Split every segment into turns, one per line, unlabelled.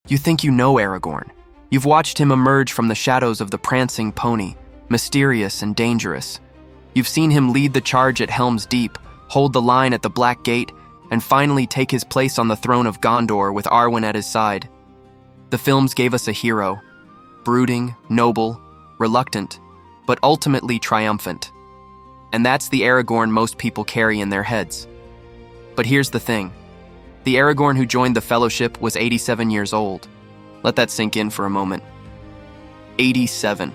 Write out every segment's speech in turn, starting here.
You think you know Aragorn. You've watched him emerge from the shadows of the Prancing Pony, mysterious and dangerous. You've seen him lead the charge at Helm's Deep, hold the line at the Black Gate, and finally take his place on the throne of Gondor with Arwen at his side. The films gave us a hero, brooding, noble, reluctant, but ultimately triumphant. And that's the Aragorn most people carry in their heads. But here's the thing. The Aragorn who joined the Fellowship was 87 years old. Let that sink in for a moment. 87.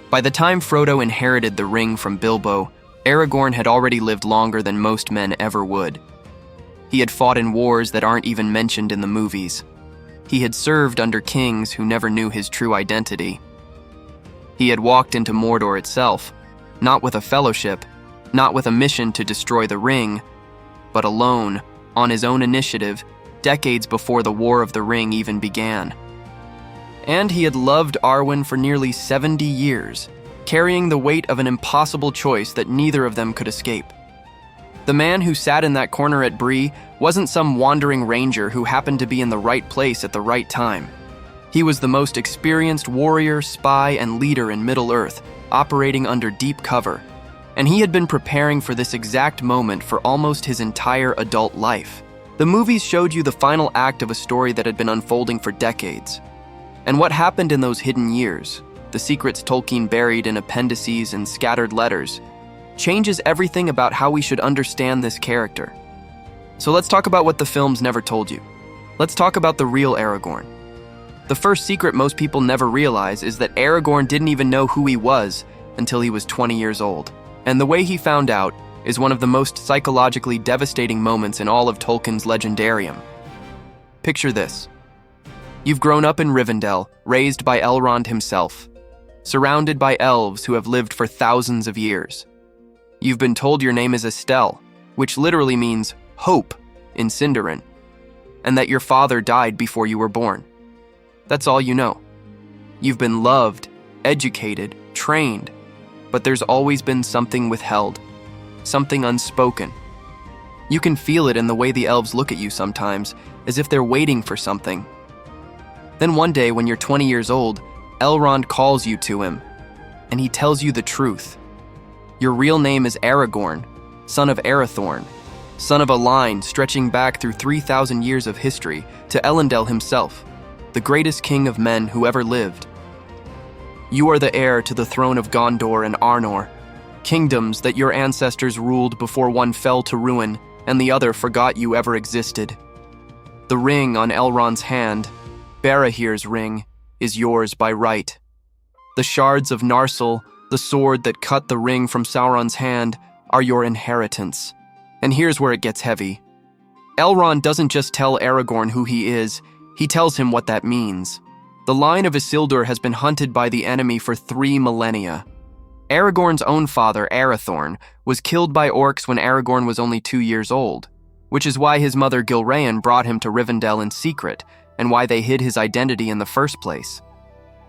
By the time Frodo inherited the ring from Bilbo, Aragorn had already lived longer than most men ever would. He had fought in wars that aren't even mentioned in the movies. He had served under kings who never knew his true identity. He had walked into Mordor itself, not with a fellowship, not with a mission to destroy the ring, but alone, on his own initiative, decades before the War of the Ring even began. And he had loved Arwen for nearly 70 years, carrying the weight of an impossible choice that neither of them could escape. The man who sat in that corner at Bree wasn't some wandering ranger who happened to be in the right place at the right time. He was the most experienced warrior, spy, and leader in Middle-earth, operating under deep cover, and he had been preparing for this exact moment for almost his entire adult life. The movies showed you the final act of a story that had been unfolding for decades. And what happened in those hidden years, the secrets Tolkien buried in appendices and scattered letters, changes everything about how we should understand this character. So let's talk about what the films never told you. Let's talk about the real Aragorn. The first secret most people never realize is that Aragorn didn't even know who he was until he was 20 years old. And the way he found out is one of the most psychologically devastating moments in all of Tolkien's legendarium. Picture this. You've grown up in Rivendell, raised by Elrond himself, surrounded by elves who have lived for thousands of years. You've been told your name is Estelle, which literally means hope in Sindarin, and that your father died before you were born. That's all you know. You've been loved, educated, trained, but there's always been something withheld, something unspoken. You can feel it in the way the elves look at you sometimes, as if they're waiting for something. Then one day when you're 20 years old, Elrond calls you to him, and he tells you the truth. Your real name is Aragorn, son of Arathorn, son of a line stretching back through 3,000 years of history to Elendil himself, the greatest king of men who ever lived. You are the heir to the throne of Gondor and Arnor, kingdoms that your ancestors ruled before one fell to ruin and the other forgot you ever existed. The ring on Elrond's hand, Barahir's ring, is yours by right. The shards of Narsil, the sword that cut the ring from Sauron's hand, are your inheritance. And here's where it gets heavy. Elrond doesn't just tell Aragorn who he is, he tells him what that means. The line of Isildur has been hunted by the enemy for 3 millennia. Aragorn's own father, Arathorn, was killed by orcs when Aragorn was only 2 years old, which is why his mother Gilraen brought him to Rivendell in secret, and why they hid his identity in the first place.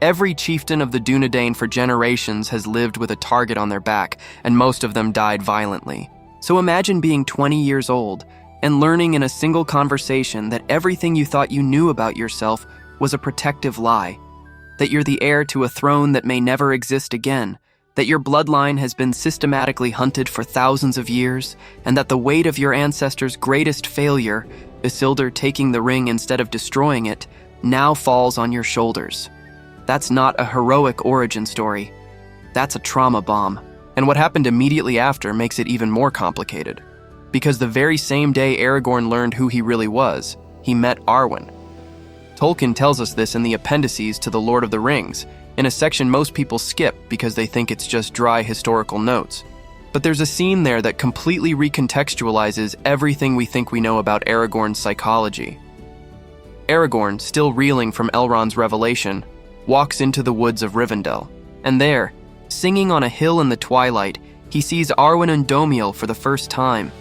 Every chieftain of the Dunedain for generations has lived with a target on their back, and most of them died violently. So imagine being 20 years old and learning in a single conversation that everything you thought you knew about yourself was a protective lie, that you're the heir to a throne that may never exist again, that your bloodline has been systematically hunted for thousands of years, and that the weight of your ancestors' greatest failure, Isildur taking the ring instead of destroying it, now falls on your shoulders. That's not a heroic origin story. That's a trauma bomb. And what happened immediately after makes it even more complicated. Because the very same day Aragorn learned who he really was, he met Arwen. Tolkien tells us this in the appendices to The Lord of the Rings, in a section most people skip because they think it's just dry historical notes. But there's a scene there that completely recontextualizes everything we think we know about Aragorn's psychology. Aragorn, still reeling from Elrond's revelation, walks into the woods of Rivendell, and there, singing on a hill in the twilight, he sees Arwen and Domiel for the first time.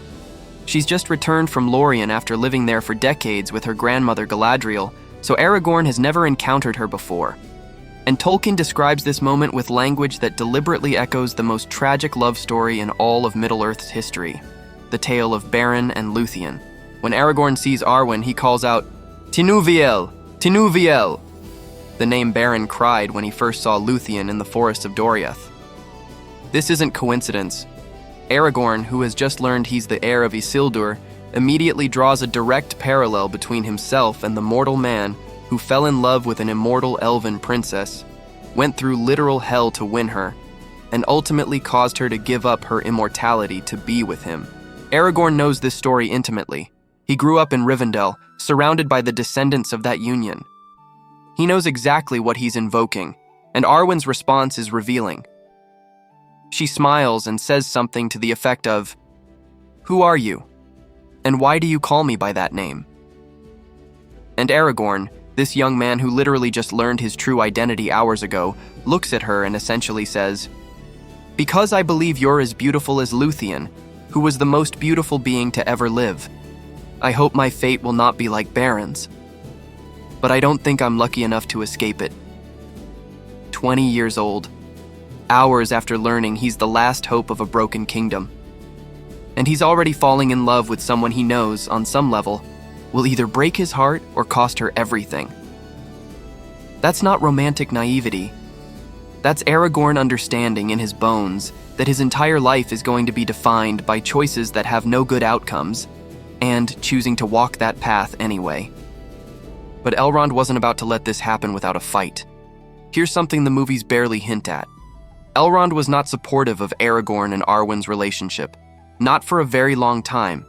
She's just returned from Lorien after living there for decades with her grandmother Galadriel, so Aragorn has never encountered her before. And Tolkien describes this moment with language that deliberately echoes the most tragic love story in all of Middle-earth's history, the tale of Beren and Luthien. When Aragorn sees Arwen, he calls out, "Tinuviel," Tinuviel! The name Baron cried when he first saw Luthien in the forests of Doriath. This isn't coincidence. Aragorn, who has just learned he's the heir of Isildur, immediately draws a direct parallel between himself and the mortal man who fell in love with an immortal elven princess, went through literal hell to win her, and ultimately caused her to give up her immortality to be with him. Aragorn knows this story intimately. He grew up in Rivendell, surrounded by the descendants of that union. He knows exactly what he's invoking, and Arwen's response is revealing. She smiles and says something to the effect of, "Who are you? And why do you call me by that name?" And Aragorn, this young man who literally just learned his true identity hours ago, looks at her and essentially says, "Because I believe you're as beautiful as Luthien, who was the most beautiful being to ever live. I hope my fate will not be like Baron's. But I don't think I'm lucky enough to escape it." 20 years old, hours after learning he's the last hope of a broken kingdom. And he's already falling in love with someone he knows, on some level, will either break his heart or cost her everything. That's not romantic naivety. That's Aragorn understanding in his bones that his entire life is going to be defined by choices that have no good outcomes, and choosing to walk that path anyway. But Elrond wasn't about to let this happen without a fight. Here's something the movies barely hint at. Elrond was not supportive of Aragorn and Arwen's relationship, not for a very long time,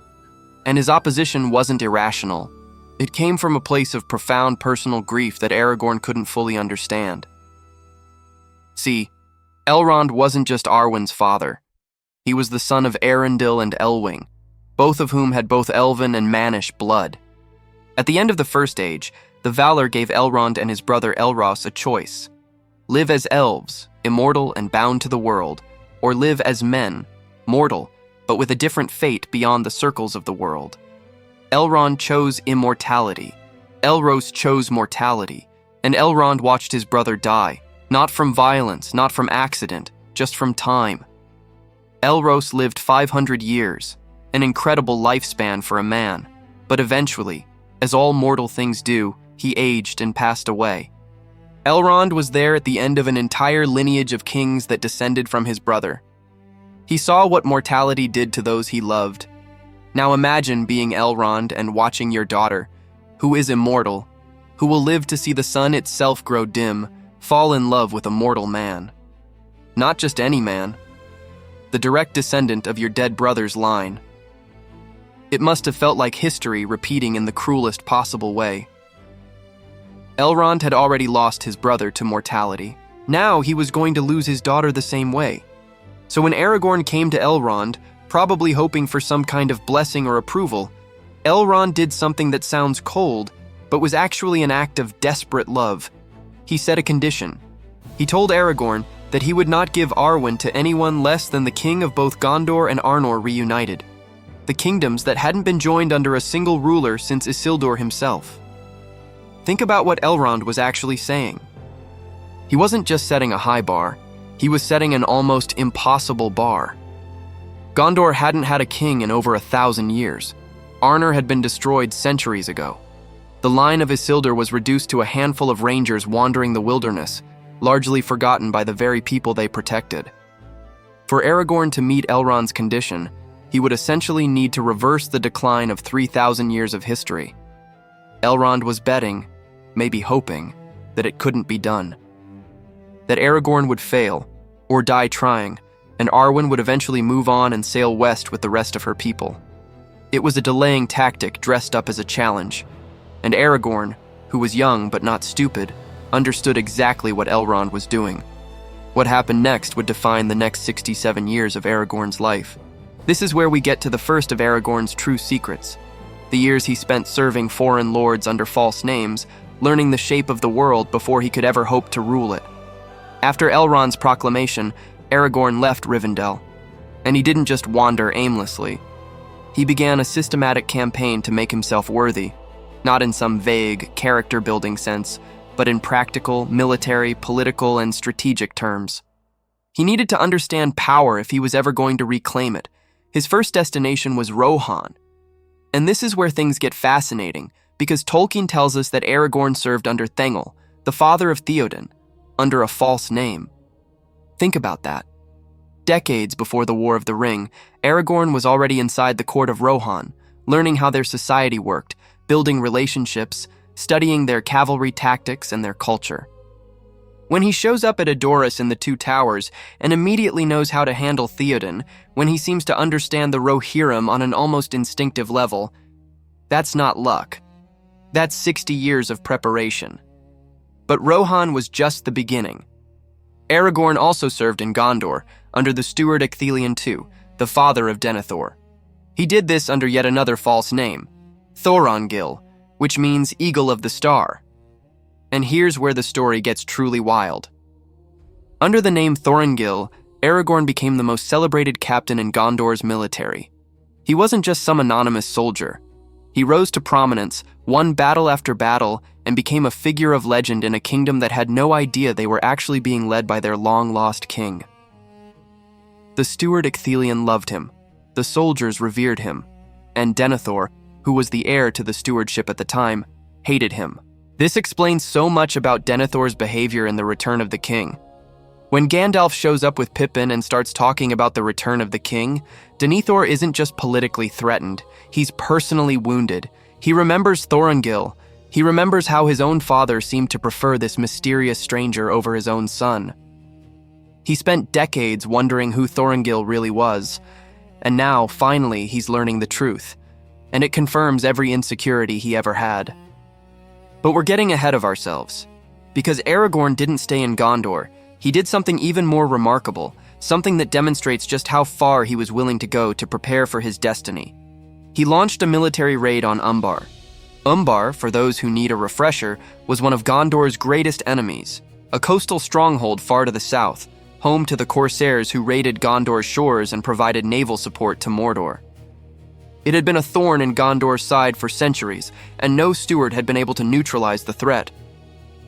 and his opposition wasn't irrational. It came from a place of profound personal grief that Aragorn couldn't fully understand. See, Elrond wasn't just Arwen's father. He was the son of Arundel and Elwing, both of whom had both elven and mannish blood. At the end of the First Age, the Valar gave Elrond and his brother Elros a choice: live as elves, immortal and bound to the world, or live as men, mortal, but with a different fate beyond the circles of the world. Elrond chose immortality. Elros chose mortality, and Elrond watched his brother die, not from violence, not from accident, just from time. Elros lived 500 years, an incredible lifespan for a man, but eventually, as all mortal things do, he aged and passed away. Elrond was there at the end of an entire lineage of kings that descended from his brother. He saw what mortality did to those he loved. Now imagine being Elrond and watching your daughter, who is immortal, who will live to see the sun itself grow dim, fall in love with a mortal man. Not just any man, the direct descendant of your dead brother's line. It must have felt like history repeating in the cruelest possible way. Elrond had already lost his brother to mortality. Now he was going to lose his daughter the same way. So when Aragorn came to Elrond, probably hoping for some kind of blessing or approval, Elrond did something that sounds cold, but was actually an act of desperate love. He set a condition. He told Aragorn that he would not give Arwen to anyone less than the king of both Gondor and Arnor reunited, the kingdoms that hadn't been joined under a single ruler since Isildur himself. Think about what Elrond was actually saying. He wasn't just setting a high bar, he was setting an almost impossible bar. Gondor hadn't had a king in over 1,000 years. Arnor had been destroyed centuries ago. The line of Isildur was reduced to a handful of rangers wandering the wilderness, largely forgotten by the very people they protected. For Aragorn to meet Elrond's condition, he would essentially need to reverse the decline of 3,000 years of history. Elrond was betting, maybe hoping, that it couldn't be done. That Aragorn would fail, or die trying, and Arwen would eventually move on and sail west with the rest of her people. It was a delaying tactic dressed up as a challenge, and Aragorn, who was young but not stupid, understood exactly what Elrond was doing. What happened next would define the next 67 years of Aragorn's life. This is where we get to the first of Aragorn's true secrets, the years he spent serving foreign lords under false names, learning the shape of the world before he could ever hope to rule it. After Elrond's proclamation, Aragorn left Rivendell, and he didn't just wander aimlessly. He began a systematic campaign to make himself worthy, not in some vague, character-building sense, but in practical, military, political, and strategic terms. He needed to understand power if he was ever going to reclaim it. His first destination was Rohan. And this is where things get fascinating, because Tolkien tells us that Aragorn served under Thengel, the father of Theoden, under a false name. Think about that. Decades before the War of the Ring, Aragorn was already inside the court of Rohan, learning how their society worked, building relationships, studying their cavalry tactics and their culture. When he shows up at Edoras in the Two Towers and immediately knows how to handle Theoden, when he seems to understand the Rohirrim on an almost instinctive level, that's not luck. That's 60 years of preparation. But Rohan was just the beginning. Aragorn also served in Gondor, under the steward Ecthelion II, the father of Denethor. He did this under yet another false name, Thorongil, which means Eagle of the Star. And here's where the story gets truly wild. Under the name Thorongil, Aragorn became the most celebrated captain in Gondor's military. He wasn't just some anonymous soldier. He rose to prominence, won battle after battle, and became a figure of legend in a kingdom that had no idea they were actually being led by their long-lost king. The steward Ecthelion loved him, the soldiers revered him, and Denethor, who was the heir to the stewardship at the time, hated him. This explains so much about Denethor's behavior in The Return of the King. When Gandalf shows up with Pippin and starts talking about the return of the king, Denethor isn't just politically threatened, he's personally wounded. He remembers Thorongil. He remembers how his own father seemed to prefer this mysterious stranger over his own son. He spent decades wondering who Thorongil really was, and now, finally, he's learning the truth, and it confirms every insecurity he ever had. But we're getting ahead of ourselves, because Aragorn didn't stay in Gondor. He did something even more remarkable, something that demonstrates just how far he was willing to go to prepare for his destiny. He launched a military raid on Umbar. Umbar, for those who need a refresher, was one of Gondor's greatest enemies, a coastal stronghold far to the south, home to the corsairs who raided Gondor's shores and provided naval support to Mordor. It had been a thorn in Gondor's side for centuries, and no steward had been able to neutralize the threat.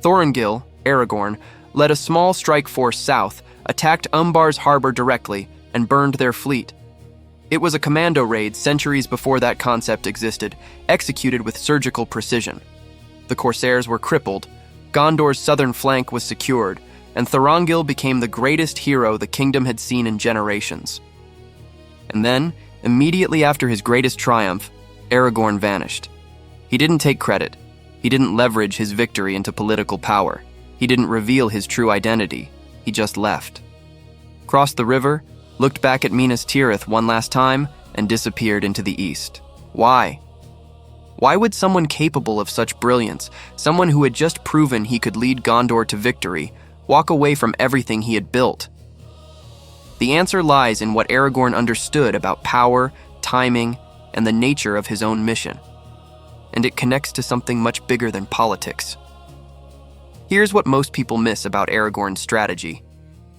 Thorongil, Aragorn, led a small strike force south, attacked Umbar's harbor directly, and burned their fleet. It was a commando raid centuries before that concept existed, executed with surgical precision. The corsairs were crippled, Gondor's southern flank was secured, and Thorongil became the greatest hero the kingdom had seen in generations. And then, immediately after his greatest triumph, Aragorn vanished. He didn't take credit. He didn't leverage his victory into political power. He didn't reveal his true identity. He just left. Crossed the river, looked back at Minas Tirith one last time, and disappeared into the east. Why? Why would someone capable of such brilliance, someone who had just proven he could lead Gondor to victory, walk away from everything he had built? The answer lies in what Aragorn understood about power, timing, and the nature of his own mission. And it connects to something much bigger than politics. Here's what most people miss about Aragorn's strategy.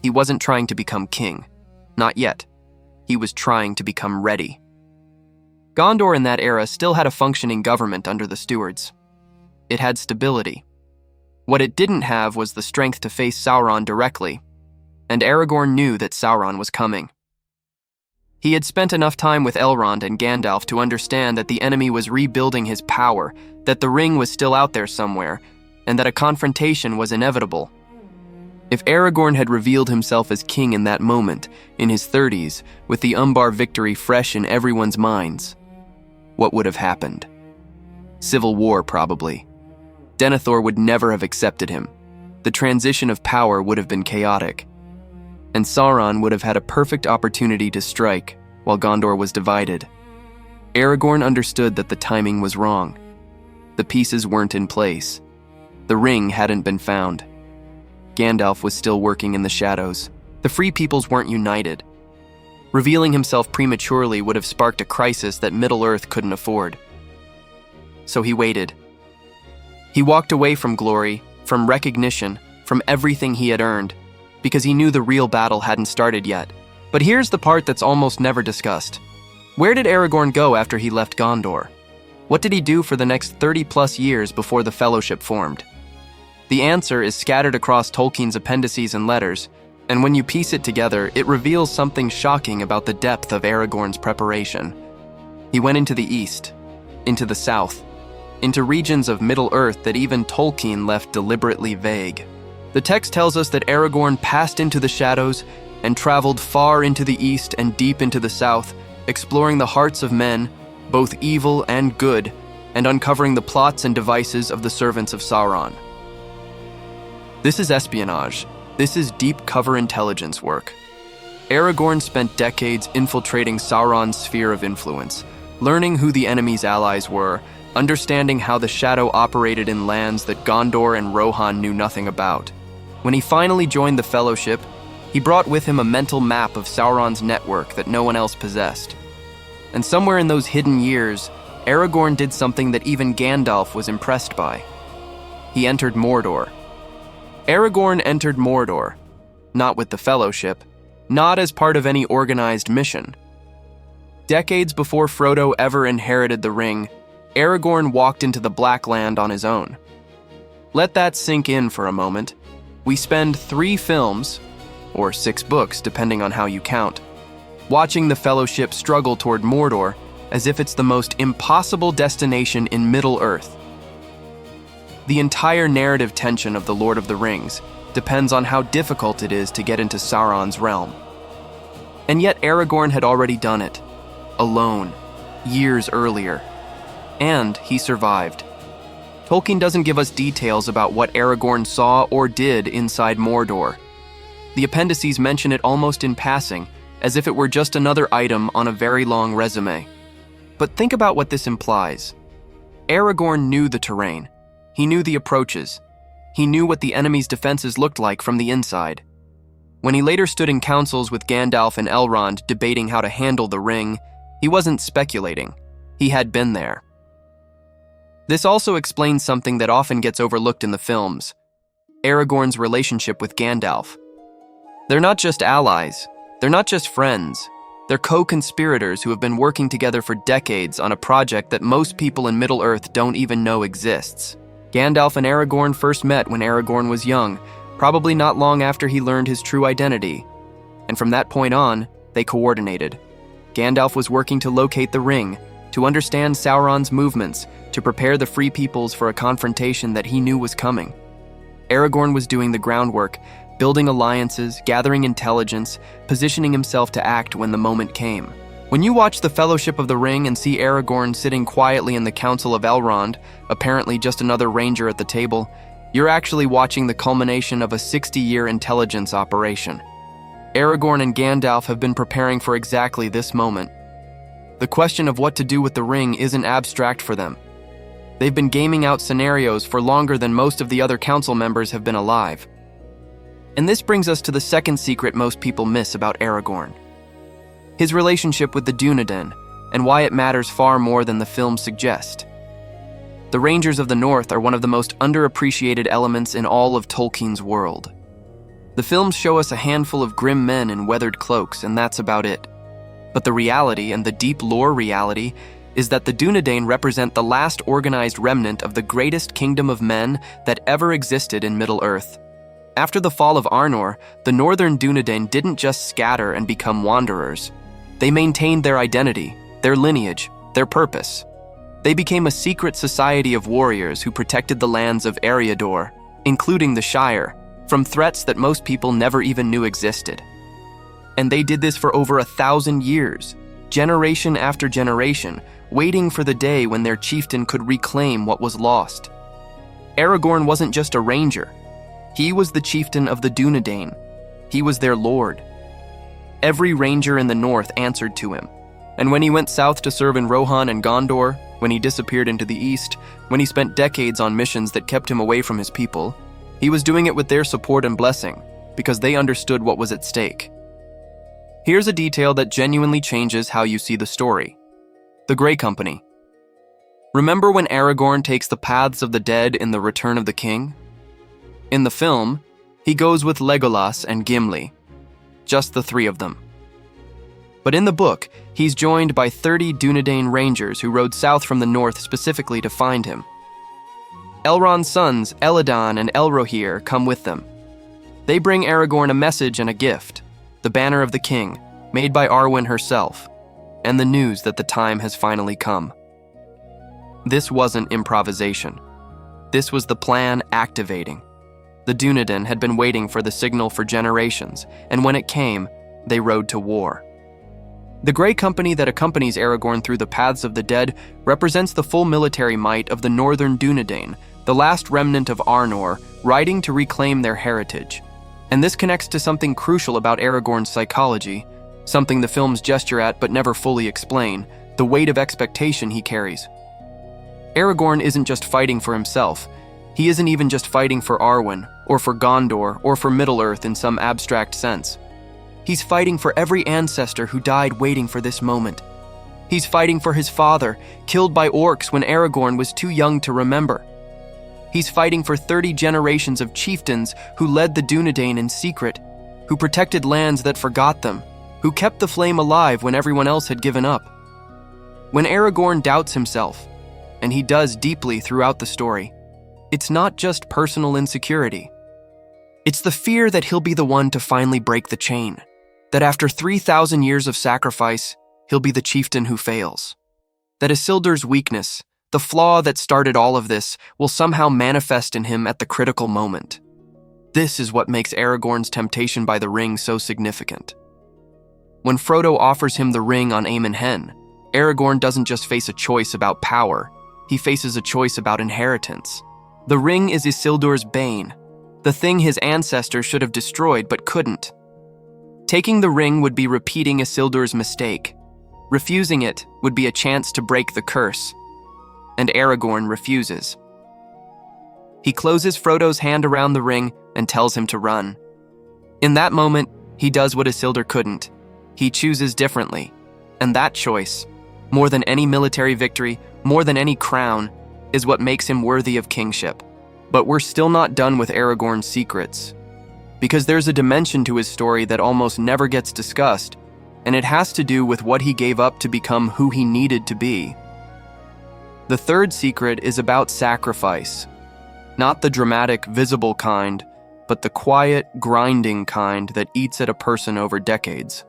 He wasn't trying to become king. Not yet. He was trying to become ready. Gondor in that era still had a functioning government under the stewards. It had stability. What it didn't have was the strength to face Sauron directly, and Aragorn knew that Sauron was coming. He had spent enough time with Elrond and Gandalf to understand that the enemy was rebuilding his power, that the ring was still out there somewhere, and that a confrontation was inevitable. If Aragorn had revealed himself as king in that moment, in his 30s, with the Umbar victory fresh in everyone's minds, what would have happened? Civil war, probably. Denethor would never have accepted him. The transition of power would have been chaotic. And Sauron would have had a perfect opportunity to strike while Gondor was divided. Aragorn understood that the timing was wrong. The pieces weren't in place. The ring hadn't been found. Gandalf was still working in the shadows. The Free Peoples weren't united. Revealing himself prematurely would have sparked a crisis that Middle-earth couldn't afford. So he waited. He walked away from glory, from recognition, from everything he had earned, because he knew the real battle hadn't started yet. But here's the part that's almost never discussed. Where did Aragorn go after he left Gondor? What did he do for the next 30-plus years before the Fellowship formed? The answer is scattered across Tolkien's appendices and letters, and when you piece it together, it reveals something shocking about the depth of Aragorn's preparation. He went into the east, into the south, into regions of Middle-earth that even Tolkien left deliberately vague. The text tells us that Aragorn passed into the shadows and traveled far into the east and deep into the south, exploring the hearts of men, both evil and good, and uncovering the plots and devices of the servants of Sauron. This is espionage. This is deep cover intelligence work. Aragorn spent decades infiltrating Sauron's sphere of influence, learning who the enemy's allies were, understanding how the Shadow operated in lands that Gondor and Rohan knew nothing about. When he finally joined the Fellowship, he brought with him a mental map of Sauron's network that no one else possessed. And somewhere in those hidden years, Aragorn did something that even Gandalf was impressed by. He entered Mordor. Aragorn entered Mordor, not with the Fellowship, not as part of any organized mission. Decades before Frodo ever inherited the ring, Aragorn walked into the Black Land on his own. Let that sink in for a moment. We spend 3 films, or 6 books depending on how you count, watching the Fellowship struggle toward Mordor as if it's the most impossible destination in Middle-earth. The entire narrative tension of The Lord of the Rings depends on how difficult it is to get into Sauron's realm. And yet Aragorn had already done it, alone, years earlier. And he survived. Tolkien doesn't give us details about what Aragorn saw or did inside Mordor. The appendices mention it almost in passing, as if it were just another item on a very long resume. But think about what this implies. Aragorn knew the terrain. He knew the approaches. He knew what the enemy's defenses looked like from the inside. When he later stood in councils with Gandalf and Elrond debating how to handle the ring, he wasn't speculating. He had been there. This also explains something that often gets overlooked in the films: Aragorn's relationship with Gandalf. They're not just allies. They're not just friends. They're co-conspirators who have been working together for decades on a project that most people in Middle-earth don't even know exists. Gandalf and Aragorn first met when Aragorn was young, probably not long after he learned his true identity. And from that point on, they coordinated. Gandalf was working to locate the ring, to understand Sauron's movements, to prepare the Free Peoples for a confrontation that he knew was coming. Aragorn was doing the groundwork, building alliances, gathering intelligence, positioning himself to act when the moment came. When you watch the Fellowship of the Ring and see Aragorn sitting quietly in the Council of Elrond, apparently just another ranger at the table, you're actually watching the culmination of a 60-year intelligence operation. Aragorn and Gandalf have been preparing for exactly this moment. The question of what to do with the ring isn't abstract for them. They've been gaming out scenarios for longer than most of the other council members have been alive. And this brings us to the second secret most people miss about Aragorn: his relationship with the Dunedain, and why it matters far more than the films suggest. The Rangers of the North are one of the most underappreciated elements in all of Tolkien's world. The films show us a handful of grim men in weathered cloaks, and that's about it. But the reality, and the deep lore reality, is that the Dunedain represent the last organized remnant of the greatest kingdom of men that ever existed in Middle-earth. After the fall of Arnor, the northern Dunedain didn't just scatter and become wanderers. They maintained their identity, their lineage, their purpose. They became a secret society of warriors who protected the lands of Eriador, including the Shire, from threats that most people never even knew existed. And they did this for over 1,000 years, generation after generation, waiting for the day when their chieftain could reclaim what was lost. Aragorn wasn't just a ranger. He was the chieftain of the Dunedain. He was their lord. Every ranger in the north answered to him. And when he went south to serve in Rohan and Gondor, when he disappeared into the east, when he spent decades on missions that kept him away from his people, he was doing it with their support and blessing, because they understood what was at stake. Here's a detail that genuinely changes how you see the story: the Grey Company. Remember when Aragorn takes the paths of the dead in The Return of the King? In the film, he goes with Legolas and Gimli, just the 3 of them. But in the book, he's joined by 30 Dunedain rangers who rode south from the north specifically to find him. Elrond's sons, Elladan and Elrohir, come with them. They bring Aragorn a message and a gift: the Banner of the King, made by Arwen herself, and the news that the time has finally come. This wasn't improvisation. This was the plan activating. The Dunedain had been waiting for the signal for generations, and when it came, they rode to war. The Grey Company that accompanies Aragorn through the paths of the dead represents the full military might of the northern Dunedain, the last remnant of Arnor, riding to reclaim their heritage. And this connects to something crucial about Aragorn's psychology, something the films gesture at but never fully explain, the weight of expectation he carries. Aragorn isn't just fighting for himself. He isn't even just fighting for Arwen, or for Gondor, or for Middle-earth in some abstract sense. He's fighting for every ancestor who died waiting for this moment. He's fighting for his father, killed by orcs when Aragorn was too young to remember. He's fighting for 30 generations of chieftains who led the Dunedain in secret, who protected lands that forgot them, who kept the flame alive when everyone else had given up. When Aragorn doubts himself, and he does deeply throughout the story, it's not just personal insecurity. It's the fear that he'll be the one to finally break the chain, that after 3,000 years of sacrifice, he'll be the chieftain who fails. That Isildur's weakness, the flaw that started all of this, will somehow manifest in him at the critical moment. This is what makes Aragorn's temptation by the ring so significant. When Frodo offers him the ring on Aemon Hen, Aragorn doesn't just face a choice about power, he faces a choice about inheritance. The ring is Isildur's bane, the thing his ancestors should have destroyed but couldn't. Taking the ring would be repeating Isildur's mistake. Refusing it would be a chance to break the curse. And Aragorn refuses. He closes Frodo's hand around the ring and tells him to run. In that moment, he does what Isildur couldn't. He chooses differently. And that choice, more than any military victory, more than any crown, is what makes him worthy of kingship. But we're still not done with Aragorn's secrets. Because there's a dimension to his story that almost never gets discussed, and it has to do with what he gave up to become who he needed to be. The third secret is about sacrifice. Not the dramatic, visible kind, but the quiet, grinding kind that eats at a person over decades.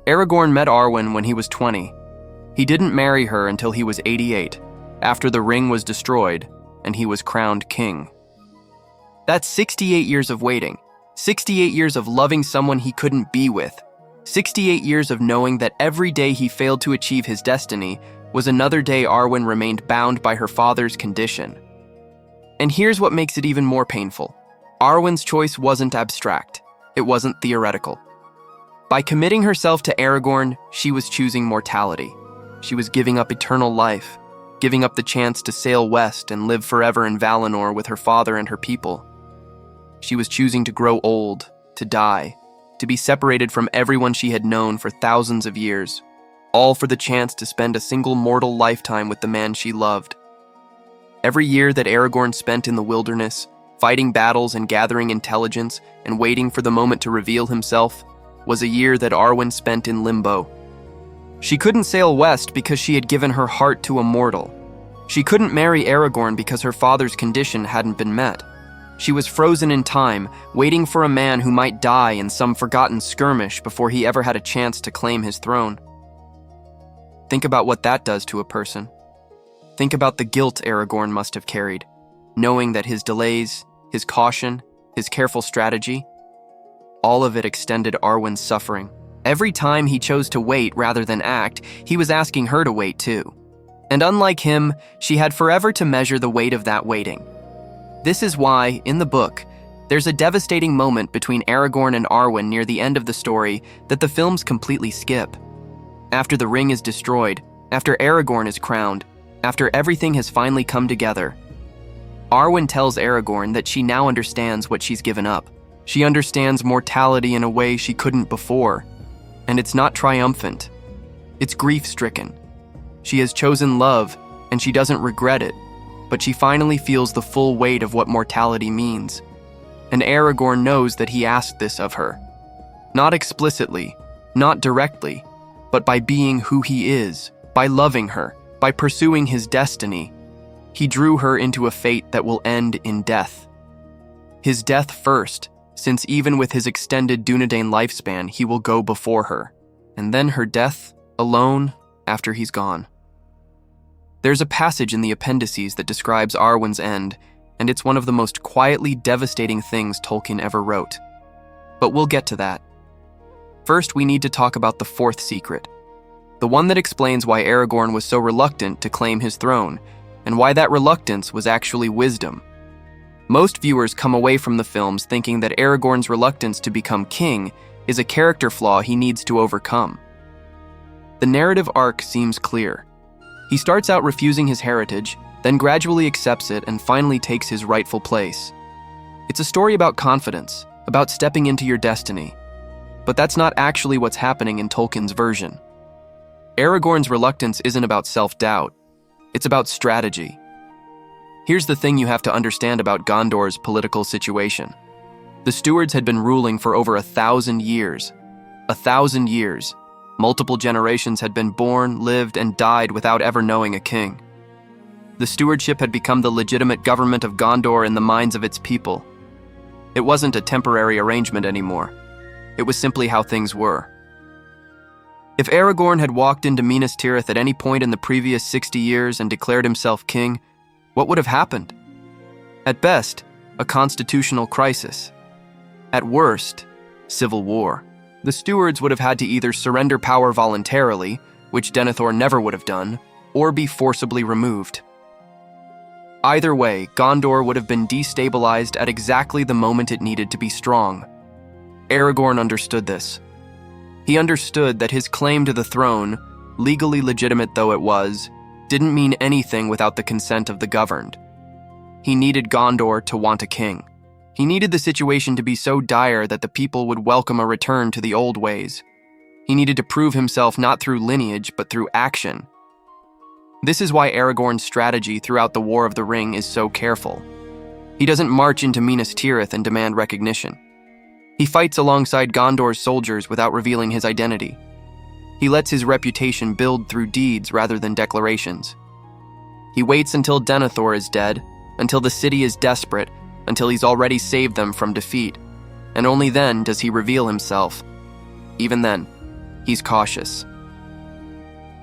Aragorn met Arwen when he was 20. He didn't marry her until he was 88, after the ring was destroyed and he was crowned king. That's 68 years of waiting, 68 years of loving someone he couldn't be with, 68 years of knowing that every day he failed to achieve his destiny was another day Arwen remained bound by her father's condition. And here's what makes it even more painful. Arwen's choice wasn't abstract. It wasn't theoretical. By committing herself to Aragorn, she was choosing mortality. She was giving up eternal life, giving up the chance to sail west and live forever in Valinor with her father and her people. She was choosing to grow old, to die, to be separated from everyone she had known for thousands of years, all for the chance to spend a single mortal lifetime with the man she loved. Every year that Aragorn spent in the wilderness, fighting battles and gathering intelligence and waiting for the moment to reveal himself, was a year that Arwen spent in limbo. She couldn't sail west because she had given her heart to a mortal. She couldn't marry Aragorn because her father's condition hadn't been met. She was frozen in time, waiting for a man who might die in some forgotten skirmish before he ever had a chance to claim his throne. Think about what that does to a person. Think about the guilt Aragorn must have carried, knowing that his delays, his caution, his careful strategy, all of it extended Arwen's suffering. Every time he chose to wait rather than act, he was asking her to wait too. And unlike him, she had forever to measure the weight of that waiting. This is why, in the book, there's a devastating moment between Aragorn and Arwen near the end of the story that the films completely skip. After the ring is destroyed, after Aragorn is crowned, after everything has finally come together, Arwen tells Aragorn that she now understands what she's given up. She understands mortality in a way she couldn't before. And it's not triumphant. It's grief-stricken. She has chosen love, and she doesn't regret it, but she finally feels the full weight of what mortality means. And Aragorn knows that he asked this of her. Not explicitly, not directly, but by being who he is, by loving her, by pursuing his destiny. He drew her into a fate that will end in death. His death first, since even with his extended Dunedain lifespan, he will go before her, and then her death, alone, after he's gone. There's a passage in the appendices that describes Arwen's end, and it's one of the most quietly devastating things Tolkien ever wrote. But we'll get to that. First, we need to talk about the fourth secret, the one that explains why Aragorn was so reluctant to claim his throne, and why that reluctance was actually wisdom. Most viewers come away from the films thinking that Aragorn's reluctance to become king is a character flaw he needs to overcome. The narrative arc seems clear. He starts out refusing his heritage, then gradually accepts it and finally takes his rightful place. It's a story about confidence, about stepping into your destiny. But that's not actually what's happening in Tolkien's version. Aragorn's reluctance isn't about self-doubt. It's about strategy. Here's the thing you have to understand about Gondor's political situation. The stewards had been ruling for over 1,000 years. 1,000 years. Multiple generations had been born, lived, and died without ever knowing a king. The stewardship had become the legitimate government of Gondor in the minds of its people. It wasn't a temporary arrangement anymore. It was simply how things were. If Aragorn had walked into Minas Tirith at any point in the previous 60 years and declared himself king, what would have happened? At best, a constitutional crisis. At worst, civil war. The stewards would have had to either surrender power voluntarily, which Denethor never would have done, or be forcibly removed. Either way, Gondor would have been destabilized at exactly the moment it needed to be strong. Aragorn understood this. He understood that his claim to the throne, legally legitimate though it was, didn't mean anything without the consent of the governed. He needed Gondor to want a king. He needed the situation to be so dire that the people would welcome a return to the old ways. He needed to prove himself not through lineage, but through action. This is why Aragorn's strategy throughout the War of the Ring is so careful. He doesn't march into Minas Tirith and demand recognition. He fights alongside Gondor's soldiers without revealing his identity. He lets his reputation build through deeds rather than declarations. He waits until Denethor is dead, until the city is desperate, until he's already saved them from defeat, and only then does he reveal himself. Even then, he's cautious.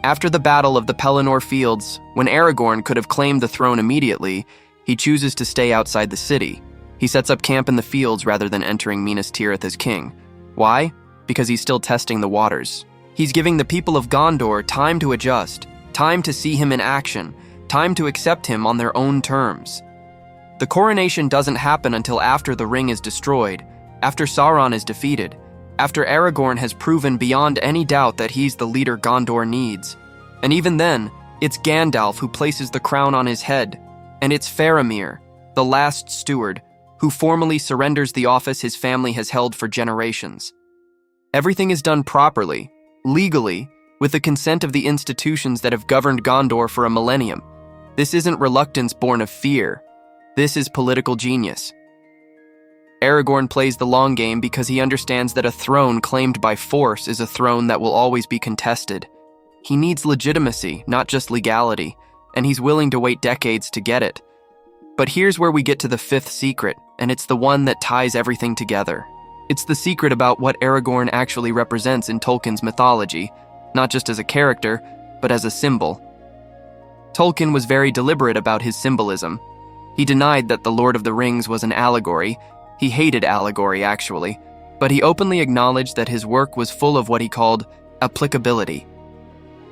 After the Battle of the Pelennor Fields, when Aragorn could have claimed the throne immediately, he chooses to stay outside the city. He sets up camp in the fields rather than entering Minas Tirith as king. Why? Because he's still testing the waters. He's giving the people of Gondor time to adjust, time to see him in action, time to accept him on their own terms. The coronation doesn't happen until after the ring is destroyed, after Sauron is defeated, after Aragorn has proven beyond any doubt that he's the leader Gondor needs. And even then, it's Gandalf who places the crown on his head, and it's Faramir, the last steward, who formally surrenders the office his family has held for generations. Everything is done properly, legally, with the consent of the institutions that have governed Gondor for a millennium. This isn't reluctance born of fear. This is political genius. Aragorn plays the long game because he understands that a throne claimed by force is a throne that will always be contested. He needs legitimacy, not just legality, and he's willing to wait decades to get it. But here's where we get to the fifth secret, and it's the one that ties everything together. It's the secret about what Aragorn actually represents in Tolkien's mythology, not just as a character, but as a symbol. Tolkien was very deliberate about his symbolism. He denied that The Lord of the Rings was an allegory. He hated allegory, actually, but he openly acknowledged that his work was full of what he called applicability.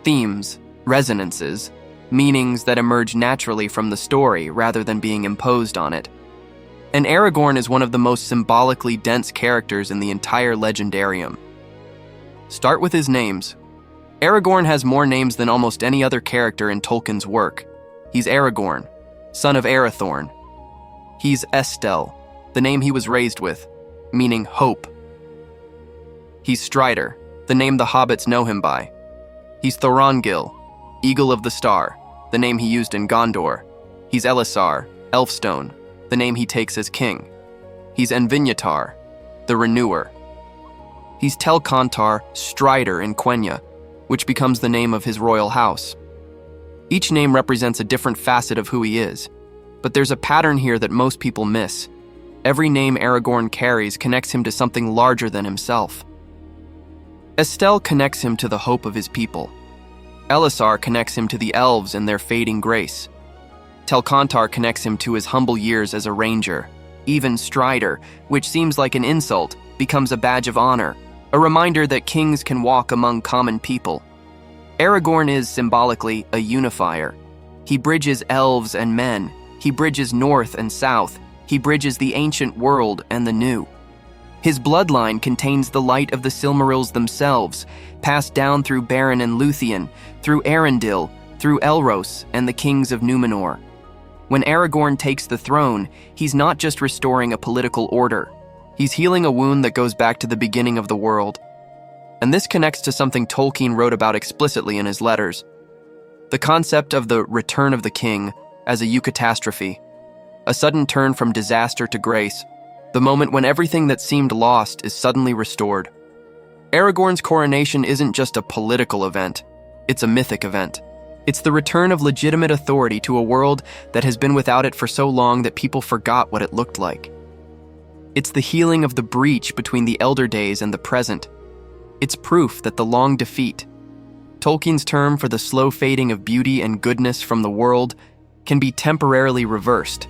Themes, resonances, meanings that emerge naturally from the story rather than being imposed on it. And Aragorn is one of the most symbolically dense characters in the entire legendarium. Start with his names. Aragorn has more names than almost any other character in Tolkien's work. He's Aragorn, son of Arathorn. He's Estel, the name he was raised with, meaning hope. He's Strider, the name the hobbits know him by. He's Thorongil, Eagle of the Star, the name he used in Gondor. He's Elisar, Elfstone, the name he takes as king. He's Envinyatar, the Renewer. He's Telcontar, Strider in Quenya, which becomes the name of his royal house. Each name represents a different facet of who he is, but there's a pattern here that most people miss. Every name Aragorn carries connects him to something larger than himself. Estel connects him to the hope of his people. Elisar connects him to the elves and their fading grace. Telcontar connects him to his humble years as a ranger. Even Strider, which seems like an insult, becomes a badge of honor, a reminder that kings can walk among common people. Aragorn is, symbolically, a unifier. He bridges elves and men. He bridges north and south. He bridges the ancient world and the new. His bloodline contains the light of the Silmarils themselves, passed down through Beren and Luthien, through Arendil, through Elros and the kings of Númenor. When Aragorn takes the throne, he's not just restoring a political order. He's healing a wound that goes back to the beginning of the world. And this connects to something Tolkien wrote about explicitly in his letters. The concept of the return of the king as a eucatastrophe, a sudden turn from disaster to grace, the moment when everything that seemed lost is suddenly restored. Aragorn's coronation isn't just a political event, it's a mythic event. It's the return of legitimate authority to a world that has been without it for so long that people forgot what it looked like. It's the healing of the breach between the Elder Days and the present. It's proof that the long defeat, Tolkien's term for the slow fading of beauty and goodness from the world, can be temporarily reversed.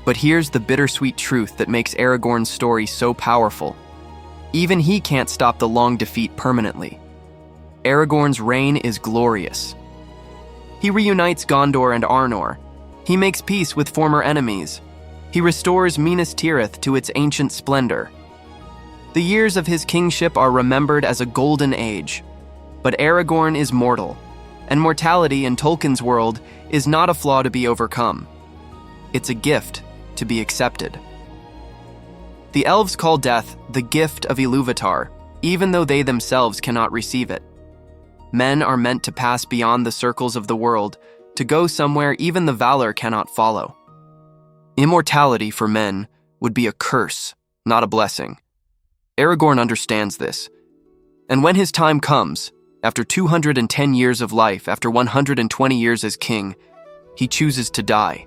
But here's the bittersweet truth that makes Aragorn's story so powerful. Even he can't stop the long defeat permanently. Aragorn's reign is glorious. He reunites Gondor and Arnor. He makes peace with former enemies. He restores Minas Tirith to its ancient splendor. The years of his kingship are remembered as a golden age. But Aragorn is mortal, and mortality in Tolkien's world is not a flaw to be overcome. It's a gift to be accepted. The elves call death the gift of Ilúvatar, even though they themselves cannot receive it. Men are meant to pass beyond the circles of the world, to go somewhere even the Valar cannot follow. Immortality for men would be a curse, not a blessing. Aragorn understands this. And when his time comes, after 210 years of life, after 120 years as king, he chooses to die.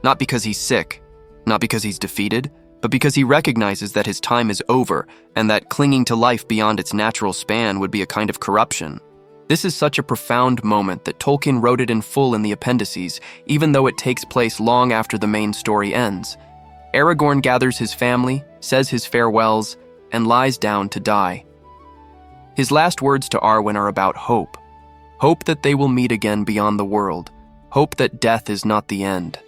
Not because he's sick, not because he's defeated, but because he recognizes that his time is over and that clinging to life beyond its natural span would be a kind of corruption. This is such a profound moment that Tolkien wrote it in full in the appendices, even though it takes place long after the main story ends. Aragorn gathers his family, says his farewells, and lies down to die. His last words to Arwen are about hope. Hope that they will meet again beyond the world. Hope that death is not the end.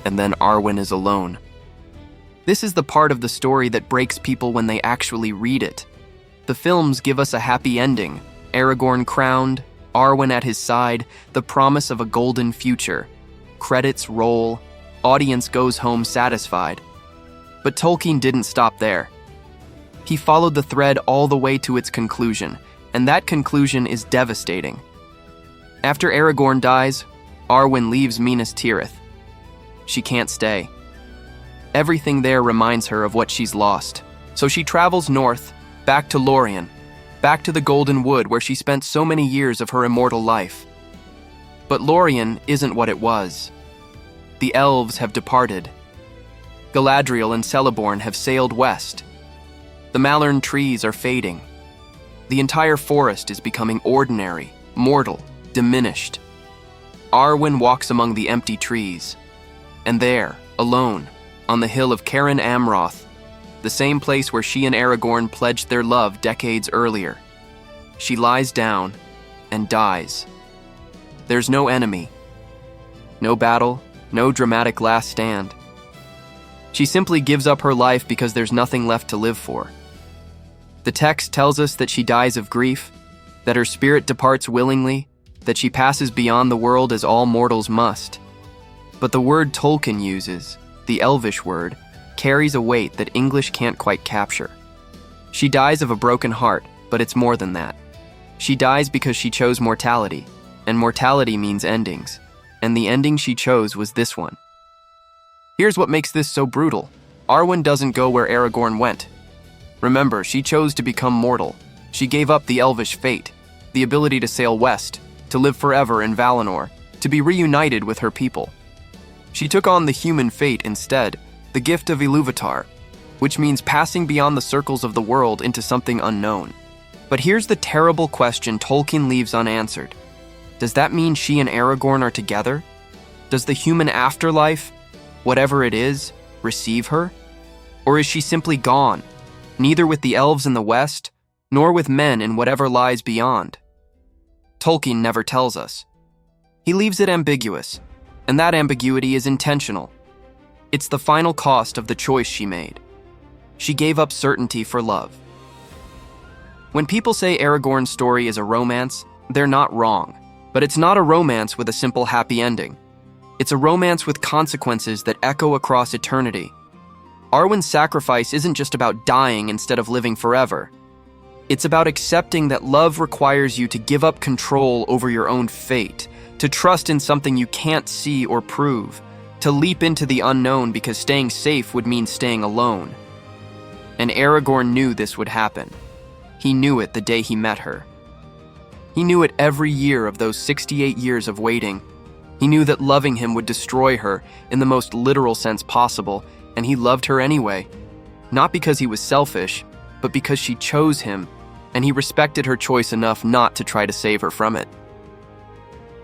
And then Arwen is alone. This is the part of the story that breaks people when they actually read it. The films give us a happy ending. Aragorn crowned, Arwen at his side, the promise of a golden future. Credits roll, audience goes home satisfied. But Tolkien didn't stop there. He followed the thread all the way to its conclusion, and that conclusion is devastating. After Aragorn dies, Arwen leaves Minas Tirith. She can't stay. Everything there reminds her of what she's lost, so she travels north, back to Lorien, back to the Golden Wood where she spent so many years of her immortal life. But Lorien isn't what it was. The elves have departed. Galadriel and Celeborn have sailed west. The Malern trees are fading. The entire forest is becoming ordinary, mortal, diminished. Arwen walks among the empty trees. And there, alone, on the hill of Cairn Amroth, the same place where she and Aragorn pledged their love decades earlier, she lies down and dies. There's no enemy, no battle, no dramatic last stand. She simply gives up her life because there's nothing left to live for. The text tells us that she dies of grief, that her spirit departs willingly, that she passes beyond the world as all mortals must. But the word Tolkien uses, the Elvish word, carries a weight that English can't quite capture. She dies of a broken heart, but it's more than that. She dies because she chose mortality, and mortality means endings, and the ending she chose was this one. Here's what makes this so brutal. Arwen doesn't go where Aragorn went. Remember, she chose to become mortal. She gave up the Elvish fate, the ability to sail west, to live forever in Valinor, to be reunited with her people. She took on the human fate instead, the gift of Ilúvatar, which means passing beyond the circles of the world into something unknown. But here's the terrible question Tolkien leaves unanswered. Does that mean she and Aragorn are together? Does the human afterlife, whatever it is, receive her? Or is she simply gone, neither with the elves in the west, nor with men in whatever lies beyond? Tolkien never tells us. He leaves it ambiguous, and that ambiguity is intentional. It's the final cost of the choice she made. She gave up certainty for love. When people say Aragorn's story is a romance, they're not wrong. But it's not a romance with a simple happy ending. It's a romance with consequences that echo across eternity. Arwen's sacrifice isn't just about dying instead of living forever. It's about accepting that love requires you to give up control over your own fate, to trust in something you can't see or prove, to leap into the unknown because staying safe would mean staying alone. And Aragorn knew this would happen. He knew it the day he met her. He knew it every year of those 68 years of waiting. He knew that loving him would destroy her in the most literal sense possible, and he loved her anyway. Not because he was selfish, but because she chose him, and he respected her choice enough not to try to save her from it.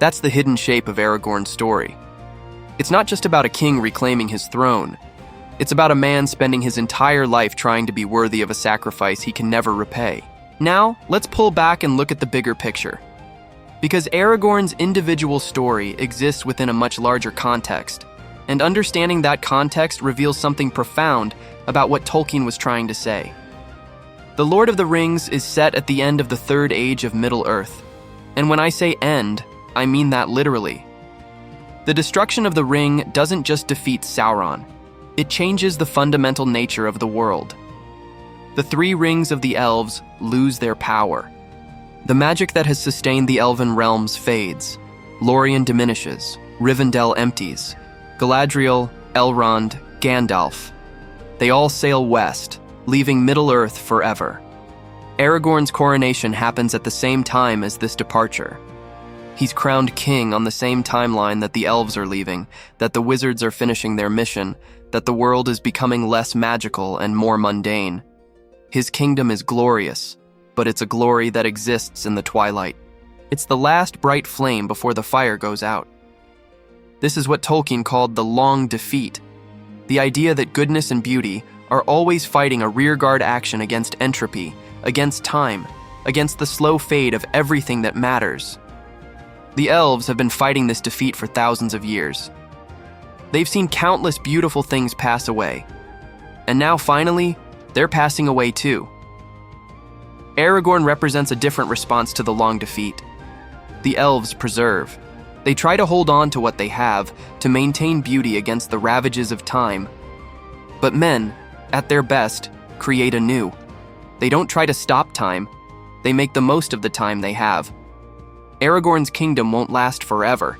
That's the hidden shape of Aragorn's story. It's not just about a king reclaiming his throne. It's about a man spending his entire life trying to be worthy of a sacrifice he can never repay. Now, let's pull back and look at the bigger picture. Because Aragorn's individual story exists within a much larger context, and understanding that context reveals something profound about what Tolkien was trying to say. The Lord of the Rings is set at the end of the Third Age of Middle-earth, and when I say end, I mean that literally. The destruction of the ring doesn't just defeat Sauron, it changes the fundamental nature of the world. The three rings of the elves lose their power. The magic that has sustained the elven realms fades. Lorien diminishes, Rivendell empties, Galadriel, Elrond, Gandalf. They all sail west, leaving Middle-earth forever. Aragorn's coronation happens at the same time as this departure. He's crowned king on the same timeline that the elves are leaving, that the wizards are finishing their mission, that the world is becoming less magical and more mundane. His kingdom is glorious, but it's a glory that exists in the twilight. It's the last bright flame before the fire goes out. This is what Tolkien called the long defeat, the idea that goodness and beauty are always fighting a rearguard action against entropy, against time, against the slow fade of everything that matters. The elves have been fighting this defeat for thousands of years. They've seen countless beautiful things pass away, and now finally, they're passing away too. Aragorn represents a different response to the long defeat. The elves preserve. They try to hold on to what they have, to maintain beauty against the ravages of time. But men, at their best, create anew. They don't try to stop time. They make the most of the time they have. Aragorn's kingdom won't last forever.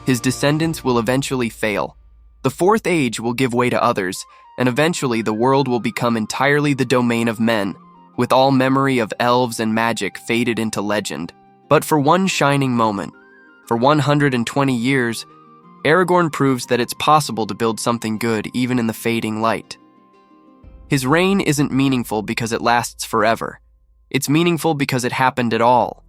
His descendants will eventually fail. The Fourth Age will give way to others, and eventually the world will become entirely the domain of men, with all memory of elves and magic faded into legend. But for one shining moment, for 120 years, Aragorn proves that it's possible to build something good even in the fading light. His reign isn't meaningful because it lasts forever. It's meaningful because it happened at all.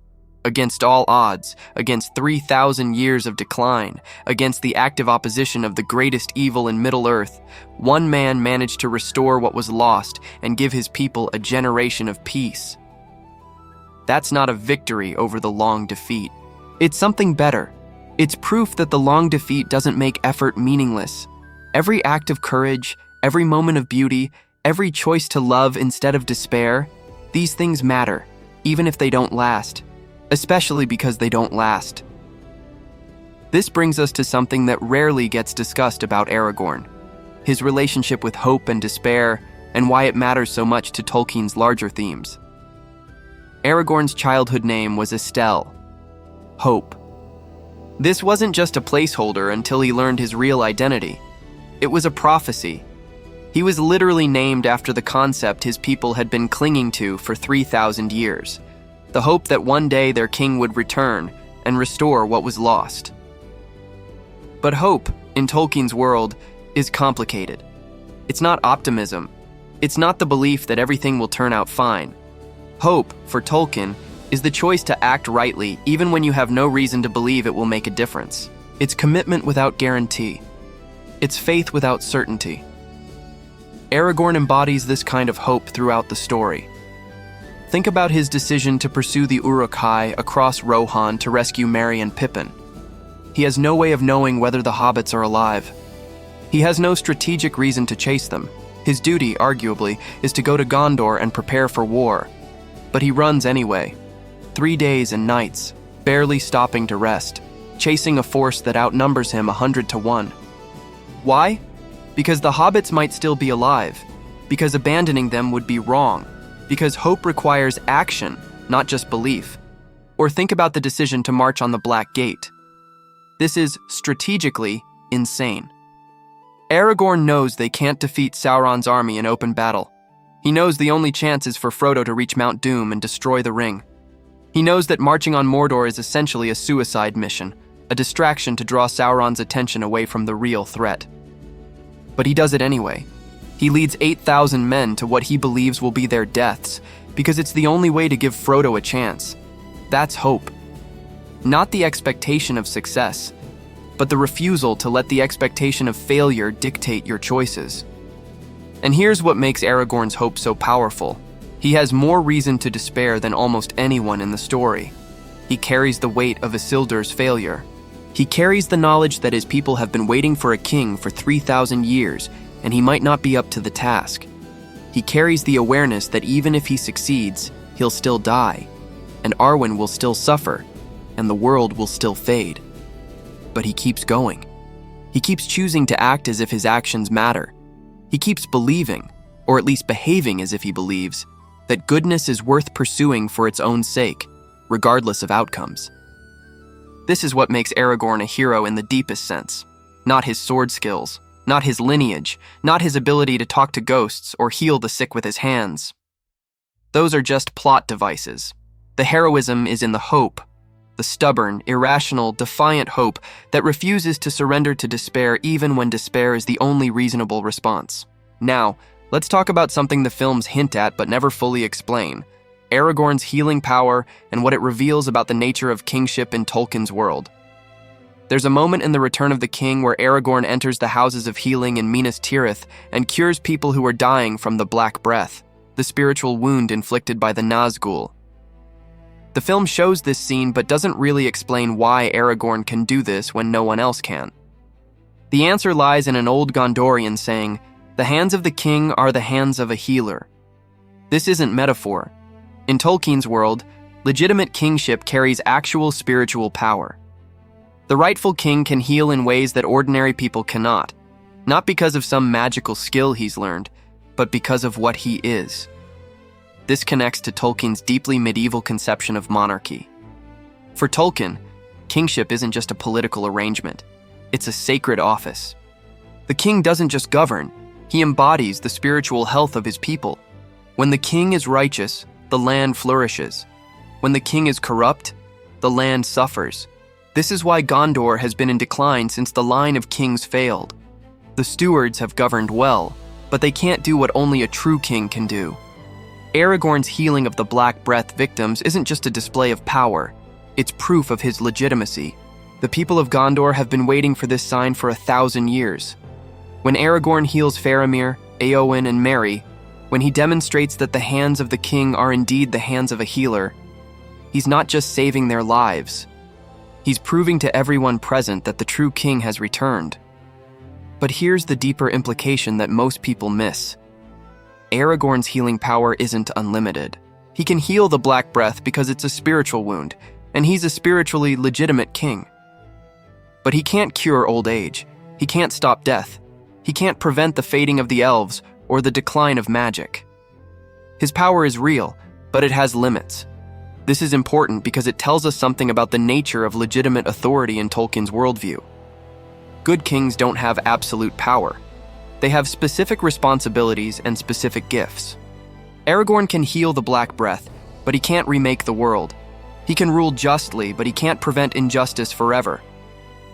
Against all odds, against 3,000 years of decline, against the active opposition of the greatest evil in Middle-earth, one man managed to restore what was lost and give his people a generation of peace. That's not a victory over the long defeat. It's something better. It's proof that the long defeat doesn't make effort meaningless. Every act of courage, every moment of beauty, every choice to love instead of despair, these things matter, even if they don't last. Especially because they don't last. This brings us to something that rarely gets discussed about Aragorn, his relationship with hope and despair, and why it matters so much to Tolkien's larger themes. Aragorn's childhood name was Estelle, Hope. This wasn't just a placeholder until he learned his real identity. It was a prophecy. He was literally named after the concept his people had been clinging to for 3,000 years. The hope that one day their king would return and restore what was lost. But hope, in Tolkien's world, is complicated. It's not optimism. It's not the belief that everything will turn out fine. Hope, for Tolkien, is the choice to act rightly even when you have no reason to believe it will make a difference. It's commitment without guarantee. It's faith without certainty. Aragorn embodies this kind of hope throughout the story. Think about his decision to pursue the Uruk-hai across Rohan to rescue Merry and Pippin. He has no way of knowing whether the hobbits are alive. He has no strategic reason to chase them. His duty, arguably, is to go to Gondor and prepare for war. But he runs anyway. 3 days and nights, barely stopping to rest, chasing a force that outnumbers him 100 to 1. Why? Because the hobbits might still be alive. Because abandoning them would be wrong. Because hope requires action, not just belief. Or think about the decision to march on the Black Gate. This is, strategically, insane. Aragorn knows they can't defeat Sauron's army in open battle. He knows the only chance is for Frodo to reach Mount Doom and destroy the ring. He knows that marching on Mordor is essentially a suicide mission, a distraction to draw Sauron's attention away from the real threat. But he does it anyway. He leads 8,000 men to what he believes will be their deaths, because it's the only way to give Frodo a chance. That's hope. Not the expectation of success, but the refusal to let the expectation of failure dictate your choices. And here's what makes Aragorn's hope so powerful. He has more reason to despair than almost anyone in the story. He carries the weight of Isildur's failure. He carries the knowledge that his people have been waiting for a king for 3,000 years, and he might not be up to the task. He carries the awareness that even if he succeeds, he'll still die, and Arwen will still suffer, and the world will still fade. But he keeps going. He keeps choosing to act as if his actions matter. He keeps believing, or at least behaving as if he believes, that goodness is worth pursuing for its own sake, regardless of outcomes. This is what makes Aragorn a hero in the deepest sense. Not his sword skills, not his lineage, not his ability to talk to ghosts or heal the sick with his hands. Those are just plot devices. The heroism is in the hope, the stubborn, irrational, defiant hope that refuses to surrender to despair even when despair is the only reasonable response. Now, let's talk about something the films hint at but never fully explain: Aragorn's healing power and what it reveals about the nature of kingship in Tolkien's world. There's a moment in The Return of the King where Aragorn enters the houses of healing in Minas Tirith and cures people who are dying from the Black Breath, the spiritual wound inflicted by the Nazgul. The film shows this scene but doesn't really explain why Aragorn can do this when no one else can. The answer lies in an old Gondorian saying, "The hands of the king are the hands of a healer." This isn't metaphor. In Tolkien's world, legitimate kingship carries actual spiritual power. The rightful king can heal in ways that ordinary people cannot, not because of some magical skill he's learned, but because of what he is. This connects to Tolkien's deeply medieval conception of monarchy. For Tolkien, kingship isn't just a political arrangement. It's a sacred office. The king doesn't just govern, he embodies the spiritual health of his people. When the king is righteous, the land flourishes. When the king is corrupt, the land suffers. This is why Gondor has been in decline since the line of kings failed. The stewards have governed well, but they can't do what only a true king can do. Aragorn's healing of the Black Breath victims isn't just a display of power, it's proof of his legitimacy. The people of Gondor have been waiting for this sign for 1,000 years. When Aragorn heals Faramir, Éowyn, and Merry, when he demonstrates that the hands of the king are indeed the hands of a healer, he's not just saving their lives. He's proving to everyone present that the true king has returned. But here's the deeper implication that most people miss. Aragorn's healing power isn't unlimited. He can heal the Black Breath because it's a spiritual wound, and he's a spiritually legitimate king. But he can't cure old age. He can't stop death. He can't prevent the fading of the elves or the decline of magic. His power is real, but it has limits. This is important because it tells us something about the nature of legitimate authority in Tolkien's worldview. Good kings don't have absolute power. They have specific responsibilities and specific gifts. Aragorn can heal the Black Breath, but he can't remake the world. He can rule justly, but he can't prevent injustice forever.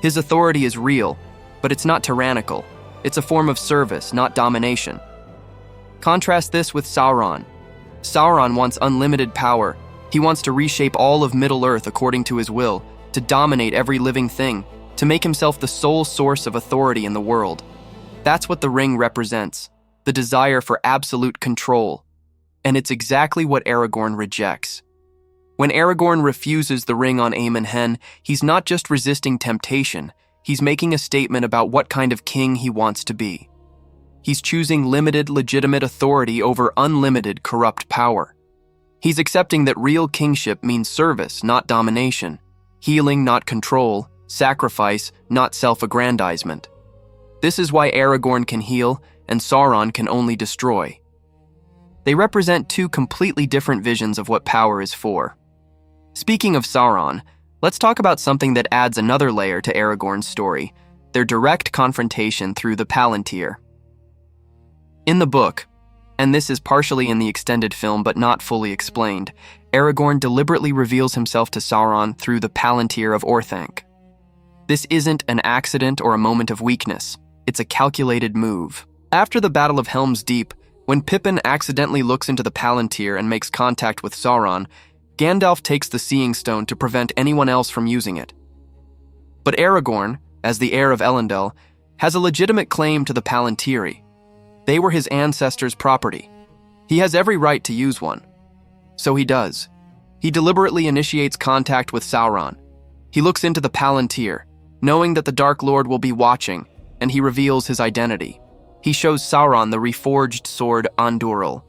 His authority is real, but it's not tyrannical. It's a form of service, not domination. Contrast this with Sauron. Sauron wants unlimited power. He wants to reshape all of Middle-earth according to his will, to dominate every living thing, to make himself the sole source of authority in the world. That's what the ring represents, the desire for absolute control. And it's exactly what Aragorn rejects. When Aragorn refuses the ring on Aemon Hen, he's not just resisting temptation, he's making a statement about what kind of king he wants to be. He's choosing limited, legitimate authority over unlimited, corrupt power. He's accepting that real kingship means service, not domination, healing, not control, sacrifice, not self-aggrandizement. This is why Aragorn can heal and Sauron can only destroy. They represent two completely different visions of what power is for. Speaking of Sauron, let's talk about something that adds another layer to Aragorn's story, their direct confrontation through the Palantir. In the book, and this is partially in the extended film but not fully explained, Aragorn deliberately reveals himself to Sauron through the Palantir of Orthanc. This isn't an accident or a moment of weakness, it's a calculated move. After the Battle of Helm's Deep, when Pippin accidentally looks into the Palantir and makes contact with Sauron, Gandalf takes the Seeing Stone to prevent anyone else from using it. But Aragorn, as the heir of Elendil, has a legitimate claim to the Palantiri. They were his ancestors' property. He has every right to use one. So he does. He deliberately initiates contact with Sauron. He looks into the Palantir, knowing that the Dark Lord will be watching, and he reveals his identity. He shows Sauron the reforged sword Andúril.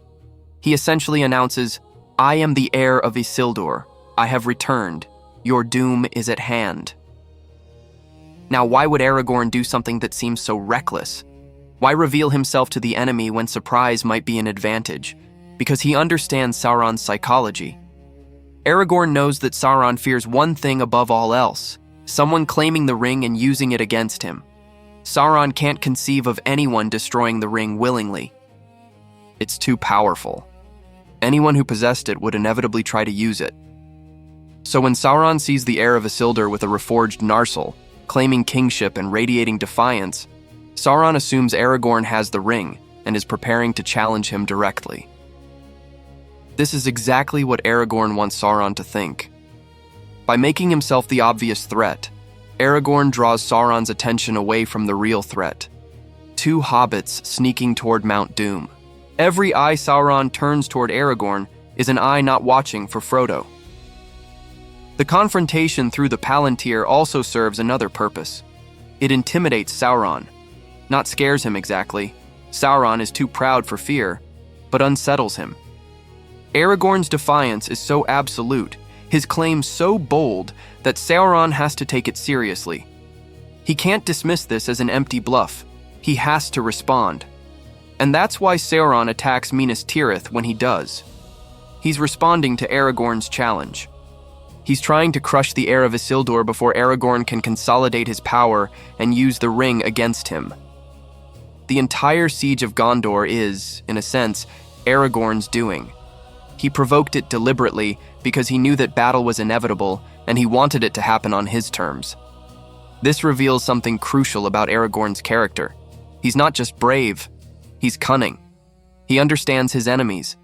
He essentially announces, "I am the heir of Isildur. I have returned. Your doom is at hand." Now, why would Aragorn do something that seems so reckless? Why reveal himself to the enemy when surprise might be an advantage? Because he understands Sauron's psychology. Aragorn knows that Sauron fears one thing above all else, someone claiming the ring and using it against him. Sauron can't conceive of anyone destroying the ring willingly. It's too powerful. Anyone who possessed it would inevitably try to use it. So when Sauron sees the heir of Isildur with a reforged Narsil, claiming kingship and radiating defiance, Sauron assumes Aragorn has the ring and is preparing to challenge him directly. This is exactly what Aragorn wants Sauron to think. By making himself the obvious threat, Aragorn draws Sauron's attention away from the real threat. Two hobbits sneaking toward Mount Doom. Every eye Sauron turns toward Aragorn is an eye not watching for Frodo. The confrontation through the Palantir also serves another purpose. It intimidates Sauron. Not scares him exactly. Sauron is too proud for fear, but unsettles him. Aragorn's defiance is so absolute, his claim so bold, that Sauron has to take it seriously. He can't dismiss this as an empty bluff. He has to respond. And that's why Sauron attacks Minas Tirith when he does. He's responding to Aragorn's challenge. He's trying to crush the heir of Isildur before Aragorn can consolidate his power and use the ring against him. The entire siege of Gondor is, in a sense, Aragorn's doing. He provoked it deliberately because he knew that battle was inevitable and he wanted it to happen on his terms. This reveals something crucial about Aragorn's character. He's not just brave, he's cunning. He understands his enemies.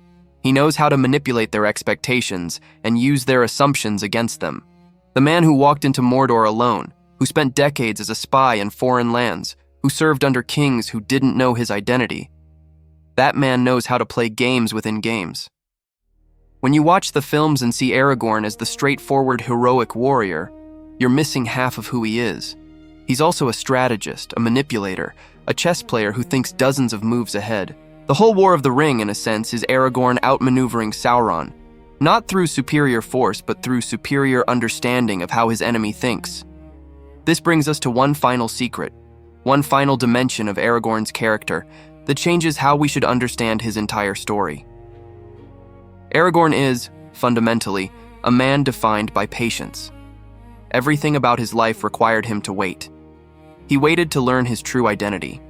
He knows how to manipulate their expectations and use their assumptions against them. The man who walked into Mordor alone, who spent decades as a spy in foreign lands, who served under kings who didn't know his identity. That man knows how to play games within games. When you watch the films and see Aragorn as the straightforward, heroic warrior, you're missing half of who he is. He's also a strategist, a manipulator, a chess player who thinks dozens of moves ahead. The whole War of the Ring, in a sense, is Aragorn outmaneuvering Sauron, not through superior force, but through superior understanding of how his enemy thinks. This brings us to one final secret, one final dimension of Aragorn's character that changes how we should understand his entire story. Aragorn is, fundamentally, a man defined by patience. Everything about his life required him to wait. He waited to learn his true identity.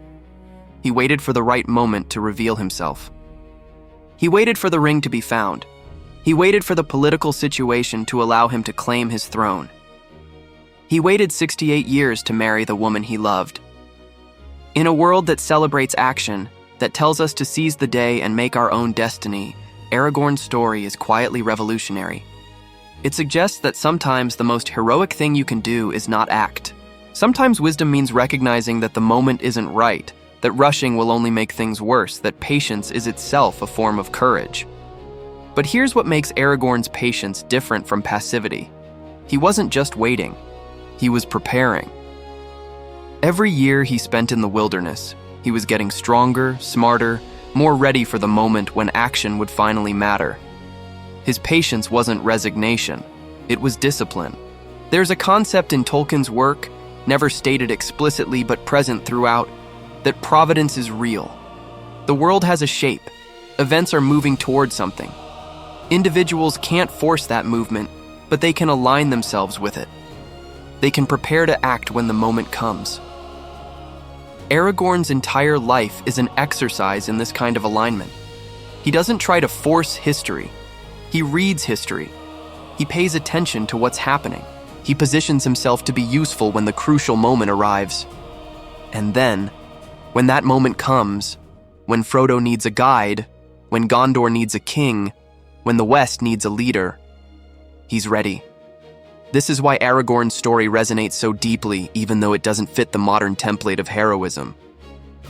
He waited for the right moment to reveal himself. He waited for the ring to be found. He waited for the political situation to allow him to claim his throne. He waited 68 years to marry the woman he loved. In a world that celebrates action, that tells us to seize the day and make our own destiny, Aragorn's story is quietly revolutionary. It suggests that sometimes the most heroic thing you can do is not act. Sometimes wisdom means recognizing that the moment isn't right, that rushing will only make things worse, that patience is itself a form of courage. But here's what makes Aragorn's patience different from passivity. He wasn't just waiting, he was preparing. Every year he spent in the wilderness, he was getting stronger, smarter, more ready for the moment when action would finally matter. His patience wasn't resignation, it was discipline. There's a concept in Tolkien's work, never stated explicitly but present throughout, that providence is real. The world has a shape, events are moving toward something. Individuals can't force that movement, but they can align themselves with it. They can prepare to act when the moment comes. Aragorn's entire life is an exercise in this kind of alignment. He doesn't try to force history. He reads history. He pays attention to what's happening. He positions himself to be useful when the crucial moment arrives. And then, when that moment comes, when Frodo needs a guide, when Gondor needs a king, when the West needs a leader, he's ready. This is why Aragorn's story resonates so deeply, even though it doesn't fit the modern template of heroism.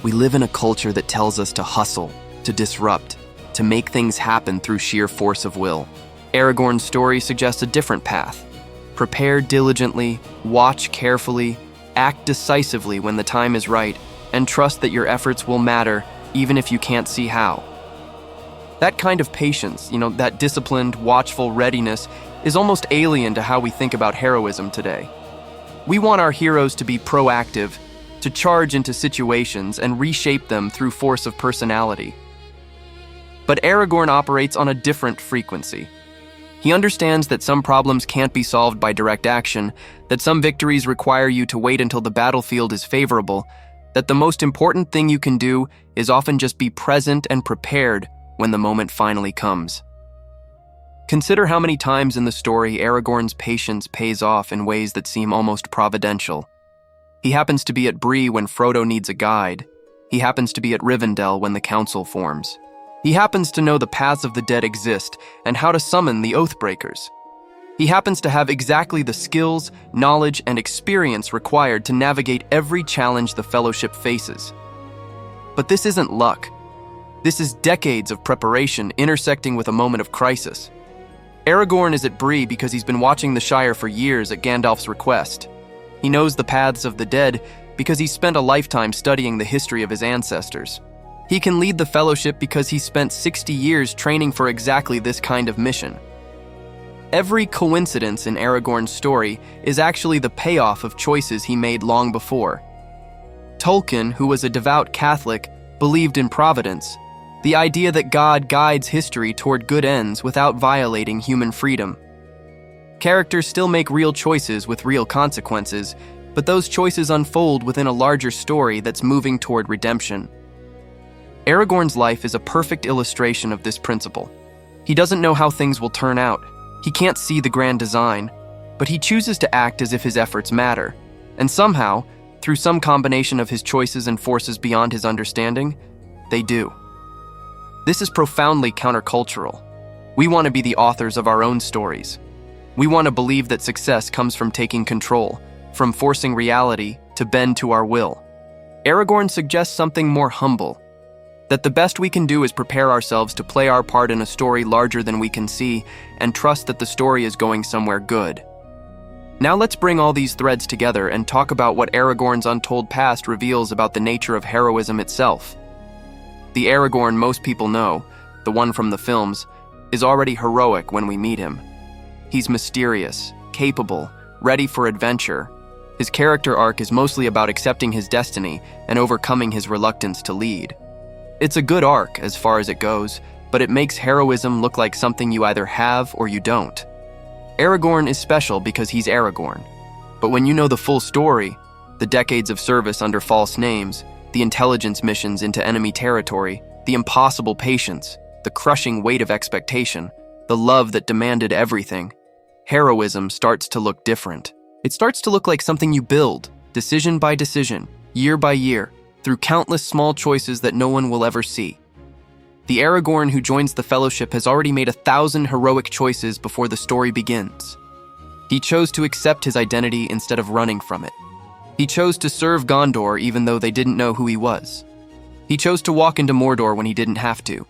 We live in a culture that tells us to hustle, to disrupt, to make things happen through sheer force of will. Aragorn's story suggests a different path. Prepare diligently, watch carefully, act decisively when the time is right, and trust that your efforts will matter even if you can't see how. That kind of patience, that disciplined, watchful readiness is almost alien to how we think about heroism today. We want our heroes to be proactive, to charge into situations and reshape them through force of personality. But Aragorn operates on a different frequency. He understands that some problems can't be solved by direct action, that some victories require you to wait until the battlefield is favorable, that the most important thing you can do is often just be present and prepared when the moment finally comes. Consider how many times in the story Aragorn's patience pays off in ways that seem almost providential. He happens to be at Bree when Frodo needs a guide. He happens to be at Rivendell when the council forms. He happens to know the paths of the dead exist and how to summon the Oathbreakers. He happens to have exactly the skills, knowledge, and experience required to navigate every challenge the Fellowship faces. But this isn't luck. This is decades of preparation intersecting with a moment of crisis. Aragorn is at Bree because he's been watching the Shire for years at Gandalf's request. He knows the paths of the dead because he's spent a lifetime studying the history of his ancestors. He can lead the Fellowship because he spent 60 years training for exactly this kind of mission. Every coincidence in Aragorn's story is actually the payoff of choices he made long before. Tolkien, who was a devout Catholic, believed in providence, the idea that God guides history toward good ends without violating human freedom. Characters still make real choices with real consequences, but those choices unfold within a larger story that's moving toward redemption. Aragorn's life is a perfect illustration of this principle. He doesn't know how things will turn out. He can't see the grand design, but he chooses to act as if his efforts matter. And somehow, through some combination of his choices and forces beyond his understanding, they do. This is profoundly countercultural. We want to be the authors of our own stories. We want to believe that success comes from taking control, from forcing reality to bend to our will. Aragorn suggests something more humble, that the best we can do is prepare ourselves to play our part in a story larger than we can see and trust that the story is going somewhere good. Now let's bring all these threads together and talk about what Aragorn's untold past reveals about the nature of heroism itself. The Aragorn most people know, the one from the films, is already heroic when we meet him. He's mysterious, capable, ready for adventure. His character arc is mostly about accepting his destiny and overcoming his reluctance to lead. It's a good arc as far as it goes, but it makes heroism look like something you either have or you don't. Aragorn is special because he's Aragorn. But when you know the full story, the decades of service under false names, the intelligence missions into enemy territory, the impossible patience, the crushing weight of expectation, the love that demanded everything, heroism starts to look different. It starts to look like something you build, decision by decision, year by year, through countless small choices that no one will ever see. The Aragorn who joins the Fellowship has already made 1,000 heroic choices before the story begins. He chose to accept his identity instead of running from it. He chose to serve Gondor even though they didn't know who he was. He chose to walk into Mordor when he didn't have to.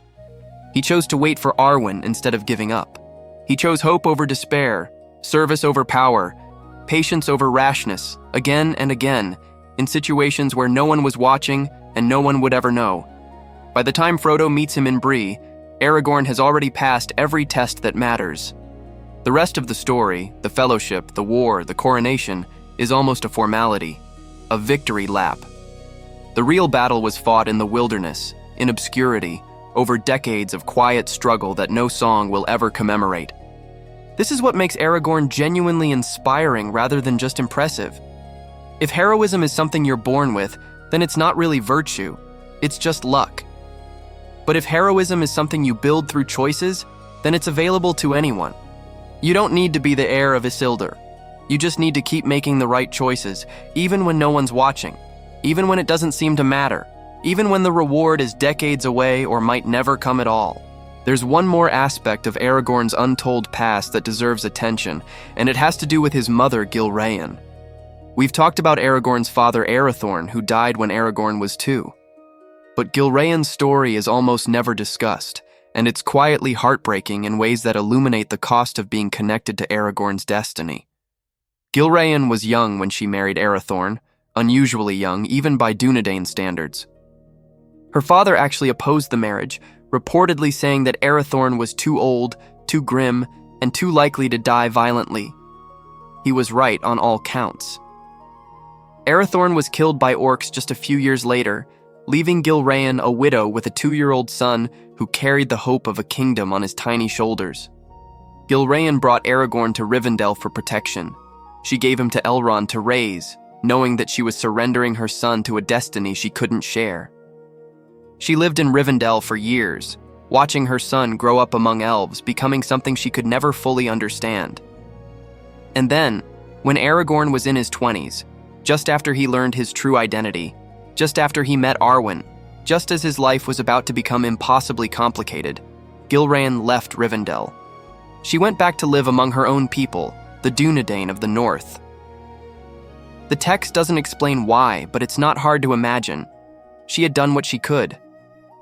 He chose to wait for Arwen instead of giving up. He chose hope over despair, service over power, patience over rashness, again and again, in situations where no one was watching and no one would ever know. By the time Frodo meets him in Bree, Aragorn has already passed every test that matters. The rest of the story, the Fellowship, the war, the coronation, is almost a formality, a victory lap. The real battle was fought in the wilderness, in obscurity, over decades of quiet struggle that no song will ever commemorate. This is what makes Aragorn genuinely inspiring rather than just impressive. If heroism is something you're born with, then it's not really virtue, it's just luck. But if heroism is something you build through choices, then it's available to anyone. You don't need to be the heir of Isildur. You just need to keep making the right choices, even when no one's watching, even when it doesn't seem to matter, even when the reward is decades away or might never come at all. There's one more aspect of Aragorn's untold past that deserves attention, and it has to do with his mother, Gilraen. We've talked about Aragorn's father, Arathorn, who died when Aragorn was 2. But Gilraen's story is almost never discussed, and it's quietly heartbreaking in ways that illuminate the cost of being connected to Aragorn's destiny. Gilraen was young when she married Arathorn, unusually young, even by Dunedain standards. Her father actually opposed the marriage, reportedly saying that Arathorn was too old, too grim, and too likely to die violently. He was right on all counts. Arathorn was killed by orcs just a few years later, leaving Gilraen a widow with a 2-year-old son who carried the hope of a kingdom on his tiny shoulders. Gilraen brought Aragorn to Rivendell for protection. She gave him to Elrond to raise, knowing that she was surrendering her son to a destiny she couldn't share. She lived in Rivendell for years, watching her son grow up among elves, becoming something she could never fully understand. And then, when Aragorn was in his 20s, just after he learned his true identity, just after he met Arwen, just as his life was about to become impossibly complicated, Gilraen left Rivendell. She went back to live among her own people, the Dunedain of the North. The text doesn't explain why, but it's not hard to imagine. She had done what she could.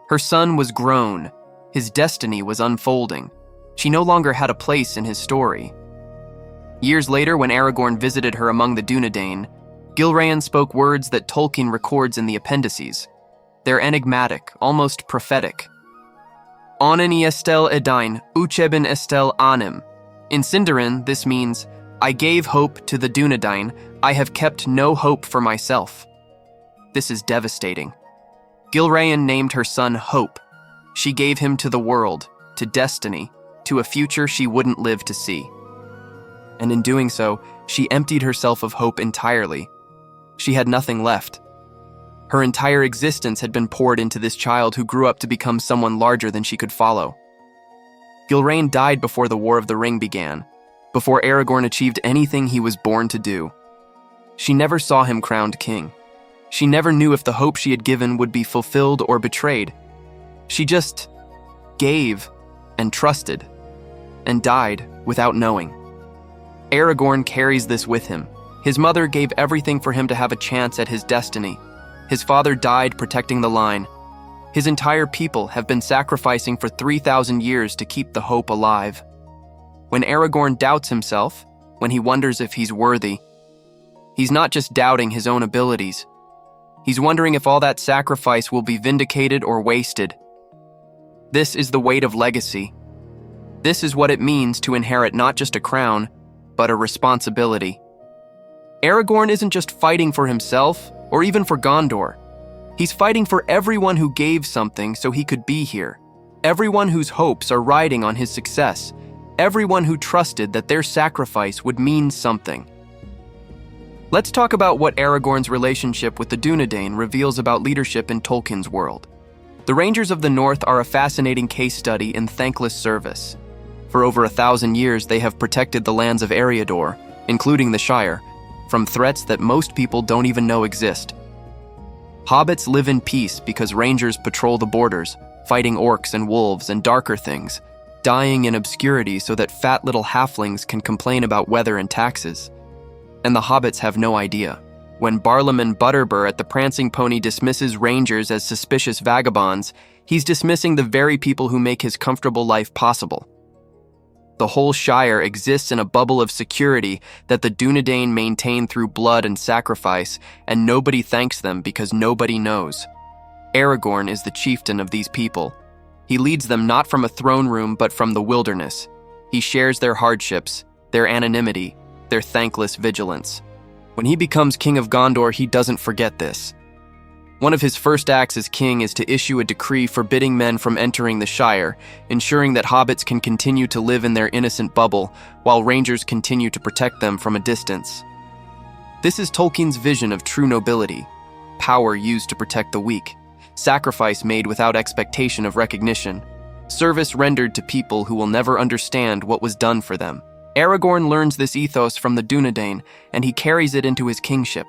Her son was grown. His destiny was unfolding. She no longer had a place in his story. Years later, when Aragorn visited her among the Dunedain, Gilraen spoke words that Tolkien records in the appendices. They're enigmatic, almost prophetic. Onani estel edain, ucheben estel anim. In Sindarin, this means, I gave hope to the Dunedain, I have kept no hope for myself. This is devastating. Gilraen named her son Hope. She gave him to the world, to destiny, to a future she wouldn't live to see. And in doing so, she emptied herself of hope entirely. She had nothing left. Her entire existence had been poured into this child who grew up to become someone larger than she could follow. Gilraen died before the War of the Ring began, before Aragorn achieved anything he was born to do. She never saw him crowned king. She never knew if the hope she had given would be fulfilled or betrayed. She just gave and trusted and died without knowing. Aragorn carries this with him. His mother gave everything for him to have a chance at his destiny. His father died protecting the line. His entire people have been sacrificing for 3,000 years to keep the hope alive. When Aragorn doubts himself, when he wonders if he's worthy, he's not just doubting his own abilities. He's wondering if all that sacrifice will be vindicated or wasted. This is the weight of legacy. This is what it means to inherit not just a crown, but a responsibility. Aragorn isn't just fighting for himself, or even for Gondor. He's fighting for everyone who gave something so he could be here. Everyone whose hopes are riding on his success. Everyone who trusted that their sacrifice would mean something. Let's talk about what Aragorn's relationship with the Dunedain reveals about leadership in Tolkien's world. The Rangers of the North are a fascinating case study in thankless service. For over 1,000 years, they have protected the lands of Eriador, including the Shire, from threats that most people don't even know exist. Hobbits live in peace because Rangers patrol the borders, fighting orcs and wolves and darker things, dying in obscurity so that fat little halflings can complain about weather and taxes. And the hobbits have no idea. When Barlaman Butterbur at the Prancing Pony dismisses rangers as suspicious vagabonds, he's dismissing the very people who make his comfortable life possible. The whole Shire exists in a bubble of security that the Dunedain maintain through blood and sacrifice, and nobody thanks them because nobody knows. Aragorn is the chieftain of these people. He leads them not from a throne room but from the wilderness. He shares their hardships, their anonymity, their thankless vigilance. When he becomes king of Gondor, he doesn't forget this. One of his first acts as king is to issue a decree forbidding men from entering the Shire, ensuring that hobbits can continue to live in their innocent bubble, while rangers continue to protect them from a distance. This is Tolkien's vision of true nobility: power used to protect the weak, sacrifice made without expectation of recognition, service rendered to people who will never understand what was done for them. Aragorn learns this ethos from the Dunedain, and he carries it into his kingship.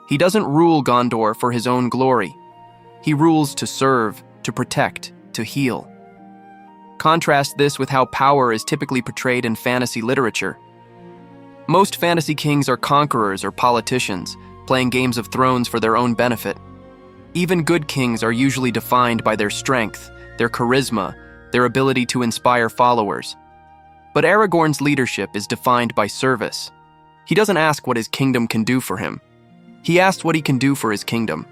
He doesn't rule Gondor for his own glory. He rules to serve, to protect, to heal. Contrast this with how power is typically portrayed in fantasy literature. Most fantasy kings are conquerors or politicians, playing games of thrones for their own benefit. Even good kings are usually defined by their strength, their charisma, their ability to inspire followers. But Aragorn's leadership is defined by service. He doesn't ask what his kingdom can do for him. He asks what he can do for his kingdom.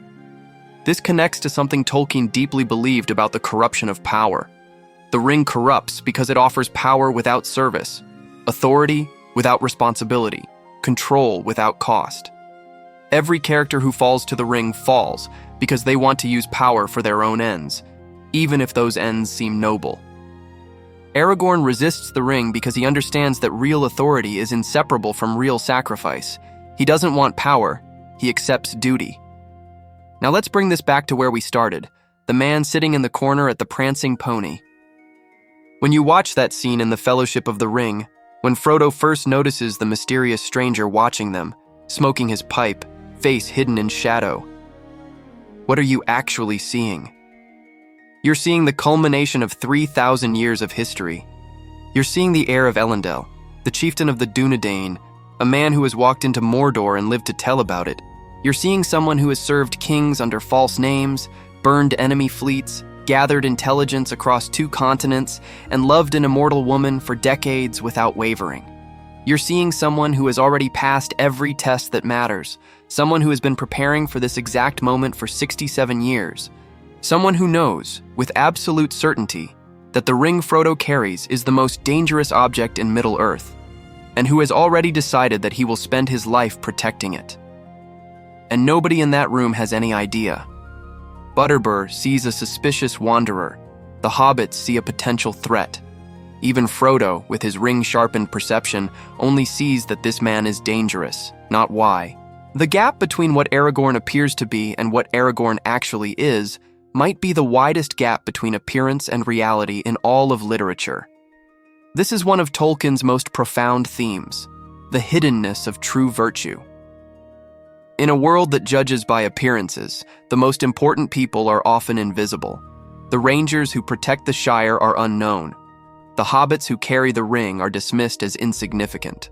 This connects to something Tolkien deeply believed about the corruption of power. The ring corrupts because it offers power without service, authority without responsibility, control without cost. Every character who falls to the ring falls because they want to use power for their own ends, even if those ends seem noble. Aragorn resists the ring because he understands that real authority is inseparable from real sacrifice. He doesn't want power, he accepts duty. Now let's bring this back to where we started, the man sitting in the corner at the Prancing Pony. When you watch that scene in the Fellowship of the Ring, when Frodo first notices the mysterious stranger watching them, smoking his pipe, face hidden in shadow, what are you actually seeing? You're seeing the culmination of 3,000 years of history. You're seeing the heir of Elendil, the chieftain of the Dunedain, a man who has walked into Mordor and lived to tell about it. You're seeing someone who has served kings under false names, burned enemy fleets, gathered intelligence across 2 continents, and loved an immortal woman for decades without wavering. You're seeing someone who has already passed every test that matters, someone who has been preparing for this exact moment for 67 years, someone who knows, with absolute certainty, that the ring Frodo carries is the most dangerous object in Middle-earth, and who has already decided that he will spend his life protecting it. And nobody in that room has any idea. Butterbur sees a suspicious wanderer. The hobbits see a potential threat. Even Frodo, with his ring-sharpened perception, only sees that this man is dangerous, not why. The gap between what Aragorn appears to be and what Aragorn actually is might be the widest gap between appearance and reality in all of literature. This is one of Tolkien's most profound themes, the hiddenness of true virtue. In a world that judges by appearances, the most important people are often invisible. The rangers who protect the Shire are unknown. The hobbits who carry the ring are dismissed as insignificant.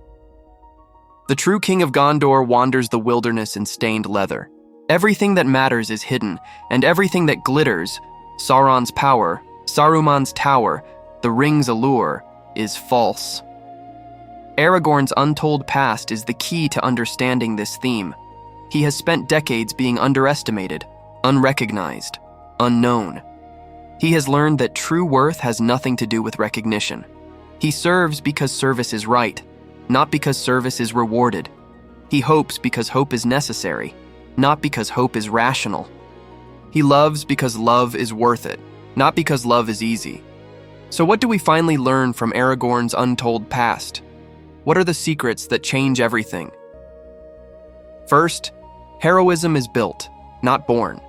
The true king of Gondor wanders the wilderness in stained leather. Everything that matters is hidden, and everything that glitters, Sauron's power, Saruman's tower, the ring's allure, is false. Aragorn's untold past is the key to understanding this theme. He has spent decades being underestimated, unrecognized, unknown. He has learned that true worth has nothing to do with recognition. He serves because service is right, not because service is rewarded. He hopes because hope is necessary, not because hope is rational. He loves because love is worth it, not because love is easy. So what do we finally learn from Aragorn's untold past? What are the secrets that change everything? First, heroism is built, not born.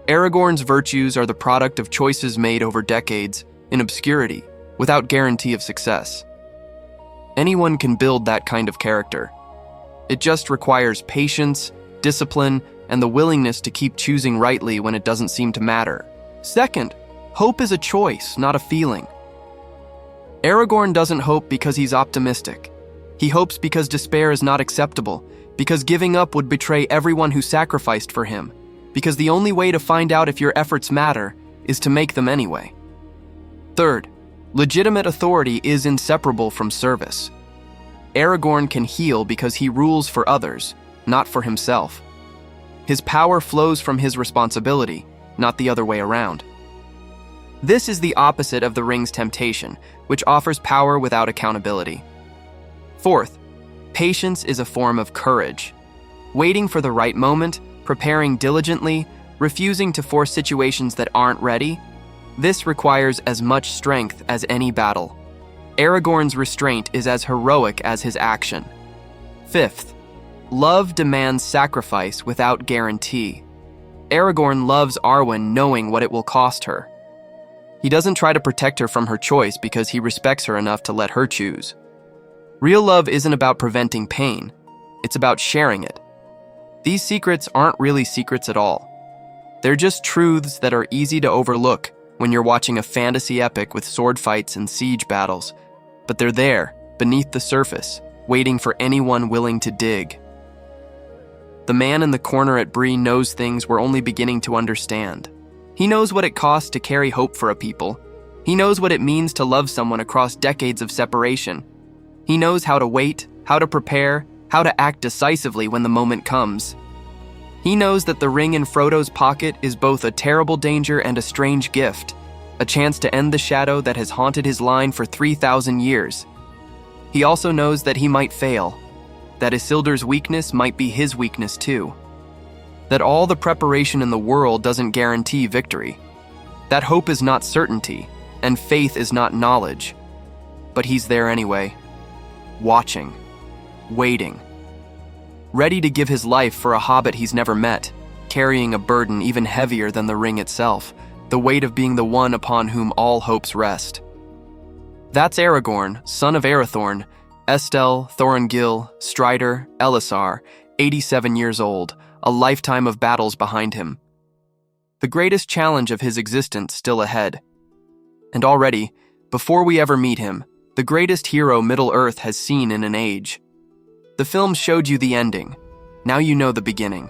Aragorn's virtues are the product of choices made over decades, in obscurity, without guarantee of success. Anyone can build that kind of character. It just requires patience, discipline, and the willingness to keep choosing rightly when it doesn't seem to matter. Second, Hope is a choice, not a feeling. Aragorn doesn't hope because he's optimistic. He hopes because despair is not acceptable, because giving up would betray everyone who sacrificed for him, because the only way to find out if your efforts matter is to make them anyway. Third, legitimate authority is inseparable from service. Aragorn can heal because he rules for others, not for himself. His power flows from his responsibility, not the other way around. This is the opposite of the ring's temptation, which offers power without accountability. Fourth, patience is a form of courage. Waiting for the right moment, preparing diligently, refusing to force situations that aren't ready, this requires as much strength as any battle. Aragorn's restraint is as heroic as his action. Fifth, love demands sacrifice without guarantee. Aragorn loves Arwen knowing what it will cost her. He doesn't try to protect her from her choice because he respects her enough to let her choose. Real love isn't about preventing pain, it's about sharing it. These secrets aren't really secrets at all. They're just truths that are easy to overlook when you're watching a fantasy epic with sword fights and siege battles, but they're there, beneath the surface, waiting for anyone willing to dig. The man in the corner at Bree knows things we're only beginning to understand. He knows what it costs to carry hope for a people. He knows what it means to love someone across decades of separation. He knows how to wait, how to prepare, how to act decisively when the moment comes. He knows that the ring in Frodo's pocket is both a terrible danger and a strange gift, a chance to end the shadow that has haunted his line for 3,000 years. He also knows that he might fail, that Isildur's weakness might be his weakness too, that all the preparation in the world doesn't guarantee victory, that hope is not certainty, and faith is not knowledge. But he's there anyway, watching, waiting, ready to give his life for a hobbit he's never met, carrying a burden even heavier than the ring itself, the weight of being the one upon whom all hopes rest. That's Aragorn, son of Arathorn, Estel, Thorongil, Strider, Elisar, 87 years old, a lifetime of battles behind him. The greatest challenge of his existence still ahead. And already, before we ever meet him, the greatest hero Middle-earth has seen in an age. The film showed you the ending. Now you know the beginning.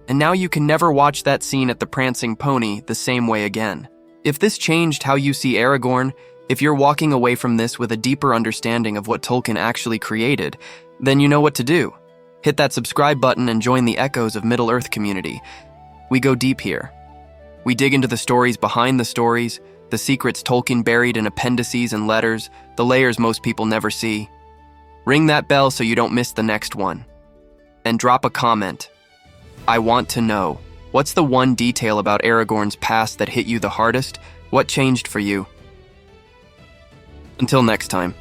And now you can never watch that scene at the Prancing Pony the same way again. If this changed how you see Aragorn, if you're walking away from this with a deeper understanding of what Tolkien actually created, then you know what to do. Hit that subscribe button and join the Echoes of Middle-earth community. We go deep here. We dig into the stories behind the stories, the secrets Tolkien buried in appendices and letters, the layers most people never see. Ring that bell so you don't miss the next one. And drop a comment. I want to know, what's the one detail about Aragorn's past that hit you the hardest? What changed for you? Until next time.